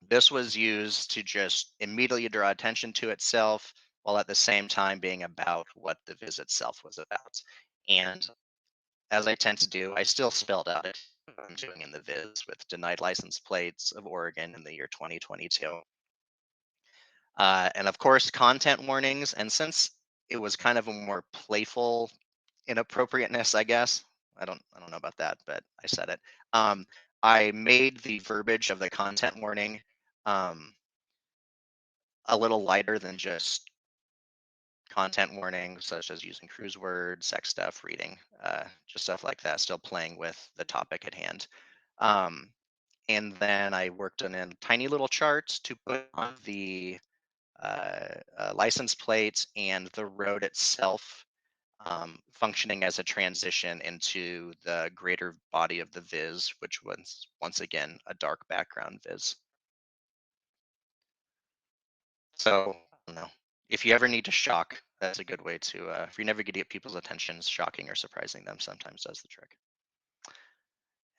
this was used to just immediately draw attention to itself while at the same time being about what the viz itself was about. And as I tend to do, I still spelled out what I'm doing in the viz with denied license plates of Oregon in the year 2022. And of course, content warnings. And since it was kind of a more playful inappropriateness, I guess, I don't know about that, but I said it. I made the verbiage of the content warning um, a little lighter than just content warnings, such as using cruise words, sex stuff, reading, just stuff like that, still playing with the topic at hand. And then I worked on a tiny little chart to put on the license plates and the road itself, functioning as a transition into the greater body of the viz, which was once again a dark background viz. So I don't know. If you ever need to shock, that's a good way to. If you never get people's attention, shocking or surprising them sometimes does the trick.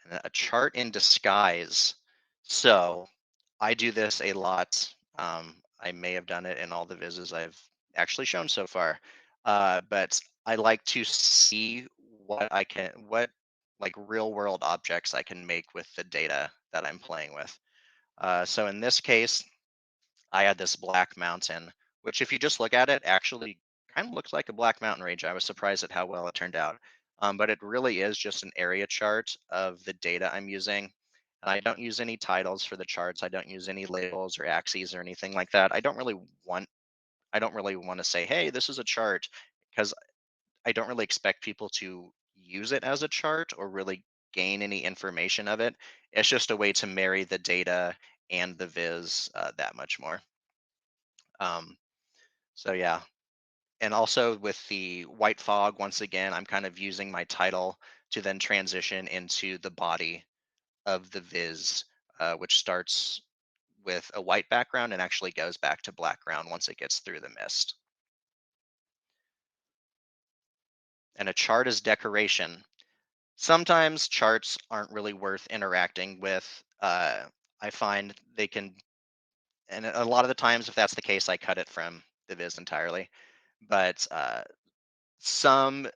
And a chart in disguise. So I do this a lot. I may have done it in all the vizzes I've actually shown so far, but I like to see what like real world objects I can make with the data that I'm playing with. So in this case, I had this black mountain, which if you just look at it, actually kind of looks like a black mountain range. I was surprised at how well it turned out. But it really is just an area chart of the data I'm using. And I don't use any titles for the charts. I don't use any labels or axes or anything like that. I don't really want to say, hey, this is a chart, because I don't really expect people to use it as a chart or really gain any information of it. It's just a way to marry the data and the viz that much more. Um, so yeah, and also with the white fog, once again, I'm kind of using my title to then transition into the body of the viz, which starts with a white background and actually goes back to black ground once it gets through the mist. And a chart is decoration. Sometimes charts aren't really worth interacting with. I find they can, and a lot of the times, if that's the case, I cut it from the viz entirely. But some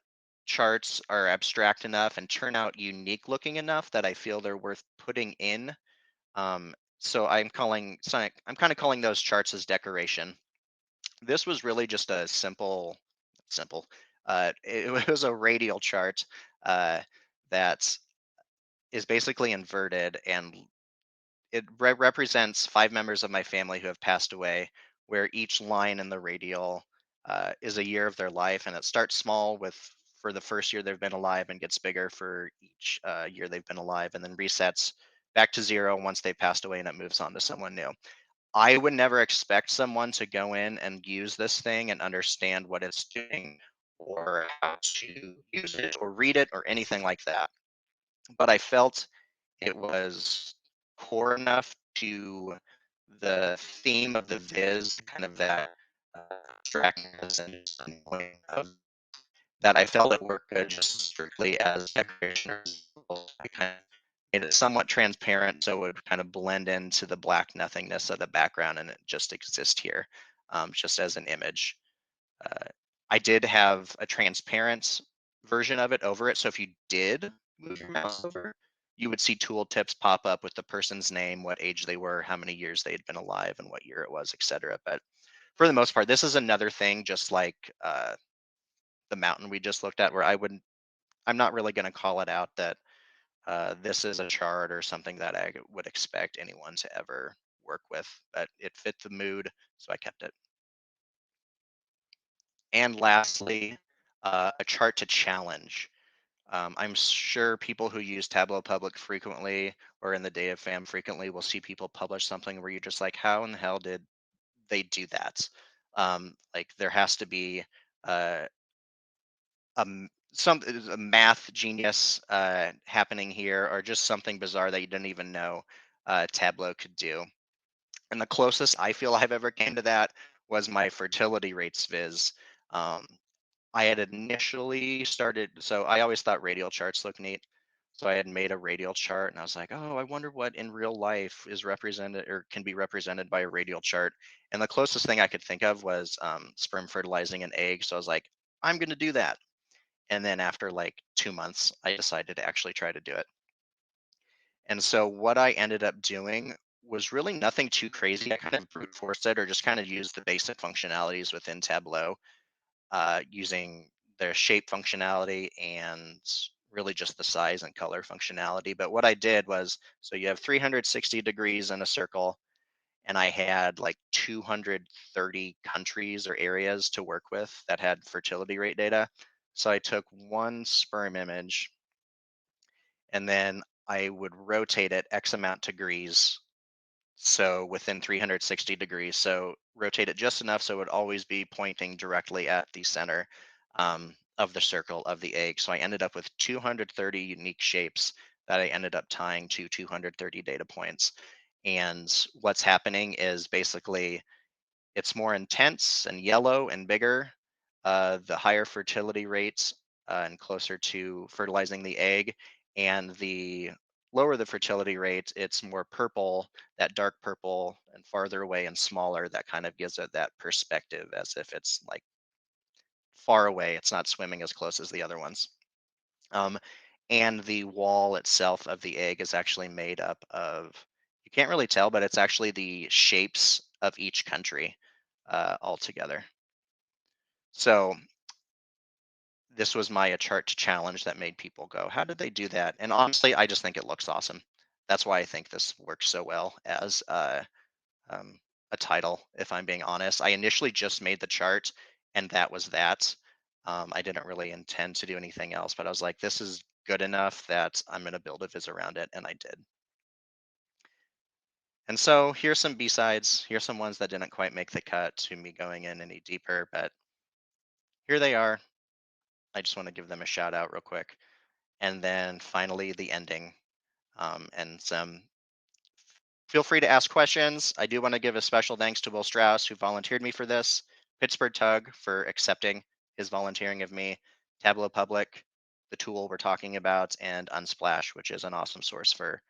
charts are abstract enough and turn out unique looking enough that I feel they're worth putting in. So I'm kind of calling those charts as decoration. This was really just a simple. It was a radial chart that is basically inverted, and it represents 5 members of my family who have passed away, where each line in the radial is a year of their life, and it starts small with for the first year they've been alive and gets bigger for each year they've been alive, and then resets back to 0 once they passed away, and it moves on to someone new. I would never expect someone to go in and use this thing and understand what it's doing or how to use it or read it or anything like that. But I felt it was core enough to the theme of the viz, kind of that abstractness and that I felt it worked good just strictly as decoration. I kind of made it somewhat transparent so it would kind of blend into the black nothingness of the background and it just exists here, just as an image. I did have a transparent version of it over it. So if you did move your mouse over, you would see tooltips pop up with the person's name, what age they were, how many years they had been alive, and what year it was, etc. But for the most part, this is another thing, just like the mountain we just looked at, where I'm not really going to call it out that this is a chart or something that I would expect anyone to ever work with, but it fit the mood, so I kept it. And lastly, a chart to challenge. I'm sure people who use Tableau Public frequently or in the data fam frequently will see people publish something where you're just like, how in the hell did they do that? Like there has to be uh, a math genius happening here, or just something bizarre that you didn't even know Tableau could do. And the closest I feel I've ever came to that was my fertility rates viz. Um, I had initially started, so I always thought radial charts look neat. So I had made a radial chart and I was like, oh, I wonder what in real life is represented or can be represented by a radial chart. And the closest thing I could think of was sperm fertilizing an egg. So I was like, I'm going to do that. And then after like 2 months, I decided to actually try to do it. And so what I ended up doing was really nothing too crazy. I kind of brute forced it or just kind of used the basic functionalities within Tableau, using their shape functionality and really just the size and color functionality. But what I did was, so you have 360 degrees in a circle, and I had like 230 countries or areas to work with that had fertility rate data. So I took one sperm image and then I would rotate it X amount degrees. So within 360 degrees. So rotate it just enough so it would always be pointing directly at the center of the circle of the egg. So I ended up with 230 unique shapes that I ended up tying to 230 data points. And what's happening is basically it's more intense and yellow and bigger, the higher fertility rates and closer to fertilizing the egg. And the lower the fertility rate, it's more purple, that dark purple and farther away and smaller. That kind of gives it that perspective as if it's like far away. It's not swimming as close as the other ones. And the wall itself of the egg is actually made up of, you can't really tell, but it's actually the shapes of each country all together. So this was my chart to challenge that made people go, how did they do that? And honestly, I just think it looks awesome. That's why I think this works so well as a title, if I'm being honest. I initially just made the chart and that was that. I didn't really intend to do anything else, but I was like, this is good enough that I'm going to build a viz around it, and I did. And so here's some B-sides. Here's some ones that didn't quite make the cut to me going in any deeper, but here they are. I just want to give them a shout out real quick. And then finally the ending, and some. Feel free to ask questions. I do want to give a special thanks to Will Strauss, who volunteered me for this, Pittsburgh Tug for accepting his volunteering of me, Tableau Public, the tool we're talking about, and Unsplash, which is an awesome source for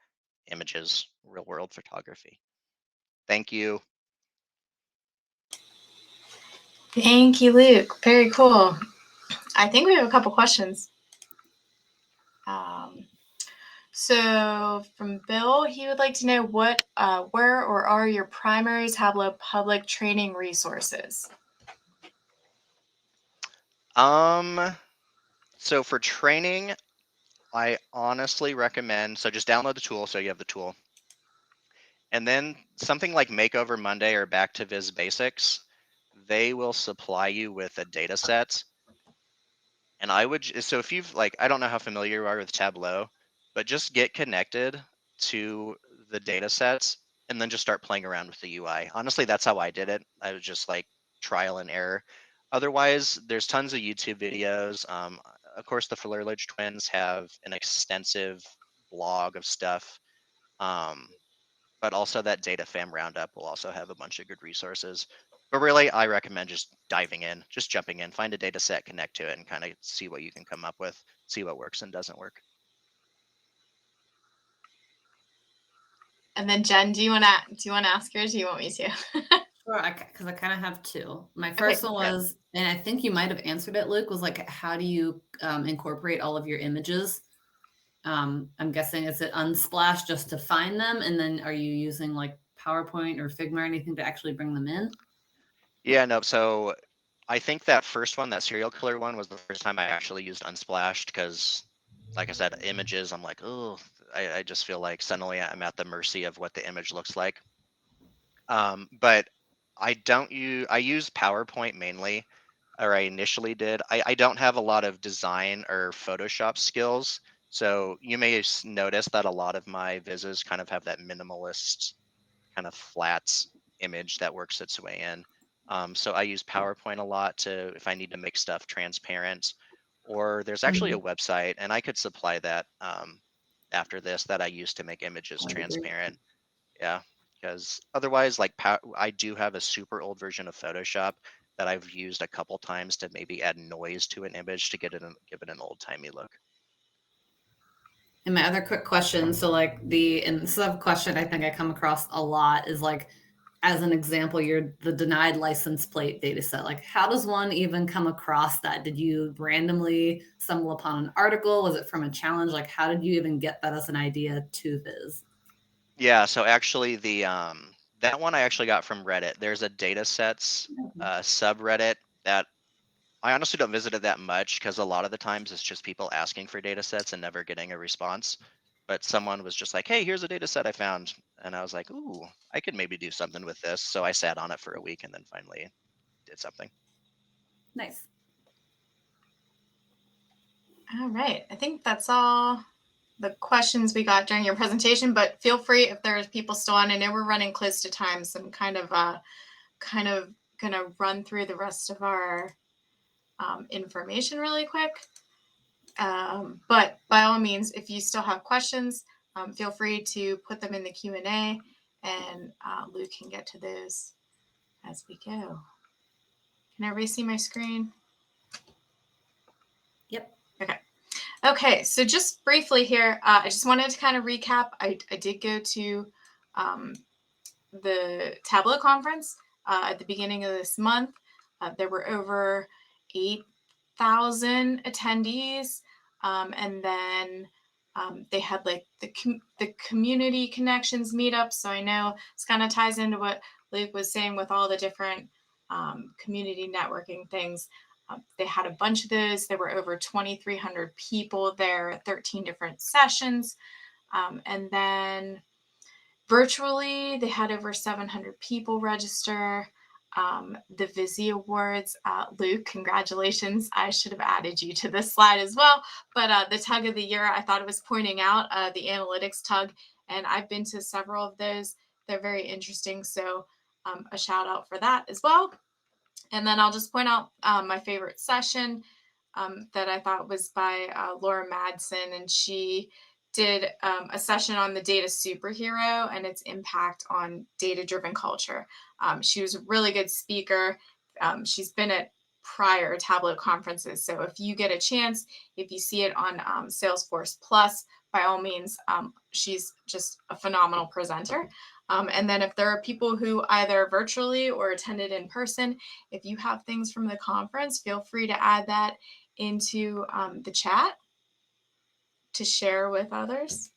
images, real world photography. Thank you. Thank you, Luke. Very cool. I think we have a couple questions. So from Bill, he would like to know where or are your primary Tableau Public training resources? So for training, I honestly recommend, so just download the tool so you have the tool. And then something like Makeover Monday or Back to Viz Basics, they will supply you with a data set. And I would, so if you've like, I don't know how familiar you are with Tableau, but just get connected to the data sets and then just start playing around with the UI. Honestly, that's how I did it. I was just like trial and error. Otherwise, there's tons of YouTube videos. Of course, the Flurledge twins have an extensive blog of stuff. But also that data fam roundup will also have a bunch of good resources. But really, I recommend just diving in, just jumping in, find a data set, connect to it, and kind of see what you can come up with, see what works and doesn't work. And then Jen, do you want to ask yours? Or do you want me to? Sure, because I kind of have two. My first one was, and I think you might have answered it, Luke, was like, how do you incorporate all of your images? I'm guessing, is it Unsplash just to find them? And then are you using like PowerPoint or Figma or anything to actually bring them in? Yeah, no, so I think that first one, that serial killer one, was the first time I actually used Unsplash because, like I said, images, I'm like, oh, I just feel like suddenly I'm at the mercy of what the image looks like. But I use PowerPoint mainly, or I initially did. I don't have a lot of design or Photoshop skills. So you may notice that a lot of my vises kind of have that minimalist kind of flat image that works its way in. So I use PowerPoint a lot if I need to make stuff transparent, or there's actually a website, and I could supply that after this, that I use to make images transparent. Yeah, because otherwise, like I do have a super old version of Photoshop that I've used a couple times to maybe add noise to an image to give it an old timey look. And my other quick question, so like and this is a question I think I come across a lot, is like, as an example, you're the denied license plate data set. Like, how does one even come across that? Did you randomly stumble upon an article? Was it from a challenge? Like, how did you even get that as an idea to Viz? Yeah, so actually that one I actually got from Reddit. There's a data sets subreddit that I honestly don't visit it that much because a lot of the times it's just people asking for data sets and never getting a response. But someone was just like, hey, here's a data set I found. And I was like, ooh, I could maybe do something with this. So I sat on it for a week and then finally did something. Nice. All right. I think that's all the questions we got during your presentation, but feel free if there's people still on. I know we're running close to time, so I'm kind of gonna run through the rest of our information really quick. But by all means, if you still have questions, feel free to put them in the Q&A, and Luke can get to those as we go. Can everybody see my screen? Yep. Okay, so just briefly here, I just wanted to kind of recap. I did go to the Tableau conference at the beginning of this month. There were over 8,000 attendees, and then they had like the community connections meetup. So I know this kind of ties into what Luke was saying with all the different community networking things. They had a bunch of those. There were over 2,300 people there, 13 different sessions. And then virtually, they had over 700 people register. The Vizzy Awards, Luke, congratulations. I should have added you to this slide as well. But the tug of the year, I thought it was pointing out the analytics tug. And I've been to several of those. They're very interesting. So a shout out for that as well. And then I'll just point out my favorite session that I thought was by Laura Madsen, and she did a session on the data superhero and its impact on data-driven culture. She was a really good speaker. She's been at prior Tableau conferences, so if you get a chance, if you see it on Salesforce Plus, by all means, she's just a phenomenal presenter. And then if there are people who either virtually or attended in person, if you have things from the conference, feel free to add that into the chat to share with others.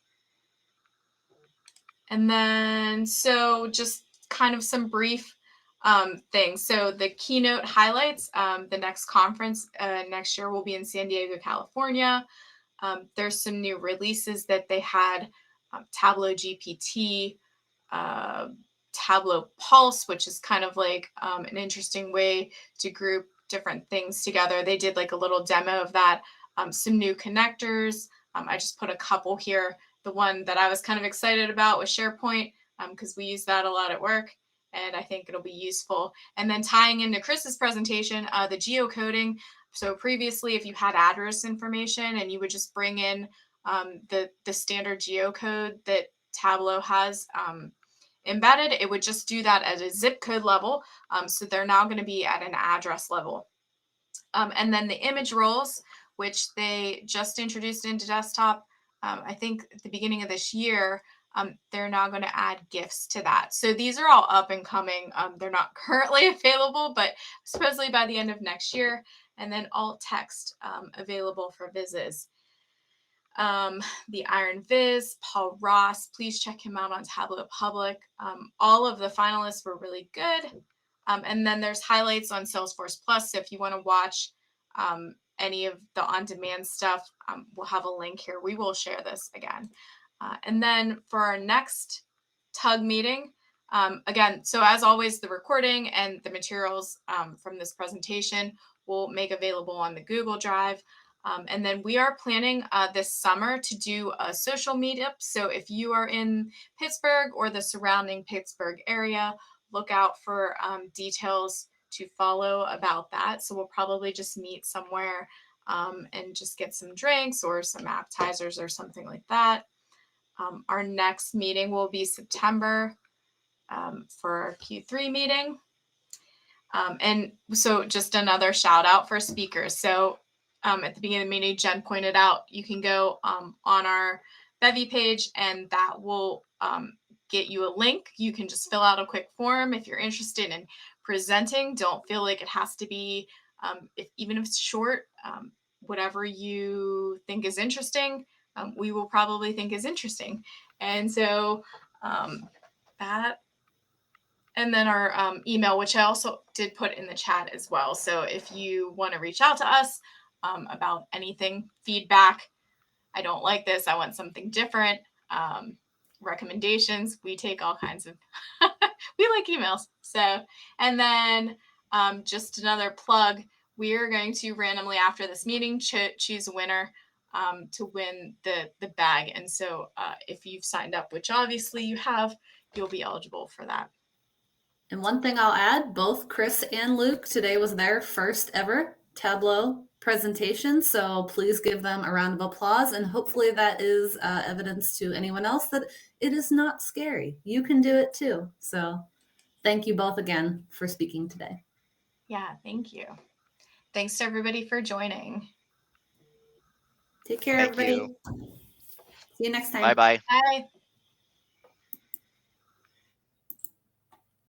And then, so just kind of some brief things. So the keynote highlights, the next conference next year will be in San Diego, California. There's some new releases that they had, Tableau GPT, Tableau Pulse, which is kind of like an interesting way to group different things together. They did like a little demo of that. Some new connectors. I just put a couple here. The one that I was kind of excited about was SharePoint, because we use that a lot at work, and I think it'll be useful. And then tying into Chris's presentation, the geocoding. So previously, if you had address information and you would just bring in the standard geocode that Tableau has, embedded, it would just do that at a zip code level. So they're now going to be at an address level. And then the image roles, which they just introduced into desktop, I think at the beginning of this year, they're now going to add GIFs to that. So these are all up and coming. They're not currently available, but supposedly by the end of next year. And then alt text available for vizzes. The Iron Viz, Paul Ross, please check him out on Tableau Public. All of the finalists were really good. And then there's highlights on Salesforce Plus. So if you want to watch any of the on-demand stuff, we'll have a link here. We will share this again. And then for our next TUG meeting, again, so as always, the recording and the materials from this presentation we'll make available on the Google Drive. And then we are planning this summer to do a social meetup. So if you are in Pittsburgh or the surrounding Pittsburgh area, look out for details to follow about that. So we'll probably just meet somewhere and just get some drinks or some appetizers or something like that. Our next meeting will be September for our Q3 meeting. And so just another shout out for speakers. So at the beginning of the meeting, Jen pointed out, you can go on our Bevy page and that will get you a link. You can just fill out a quick form if you're interested in presenting. Don't feel like it has to be, even if it's short, whatever you think is interesting, we will probably think is interesting. And so that, and then our email, which I also did put in the chat as well. So if you want to reach out to us about anything, feedback, I don't like this, I want something different, recommendations, we take all kinds of, we like emails. So, and then just another plug, we are going to randomly after this meeting choose a winner to win the bag. And so if you've signed up, which obviously you have, you'll be eligible for that. And one thing I'll add, both Chris and Luke, today was their first ever Tableau presentation. So please give them a round of applause. And hopefully that is evidence to anyone else that it is not scary. You can do it too. So thank you both again for speaking today. Yeah, thank you. Thanks to everybody for joining. Take care, Thank everybody. you. See you next time. Bye-bye. Bye.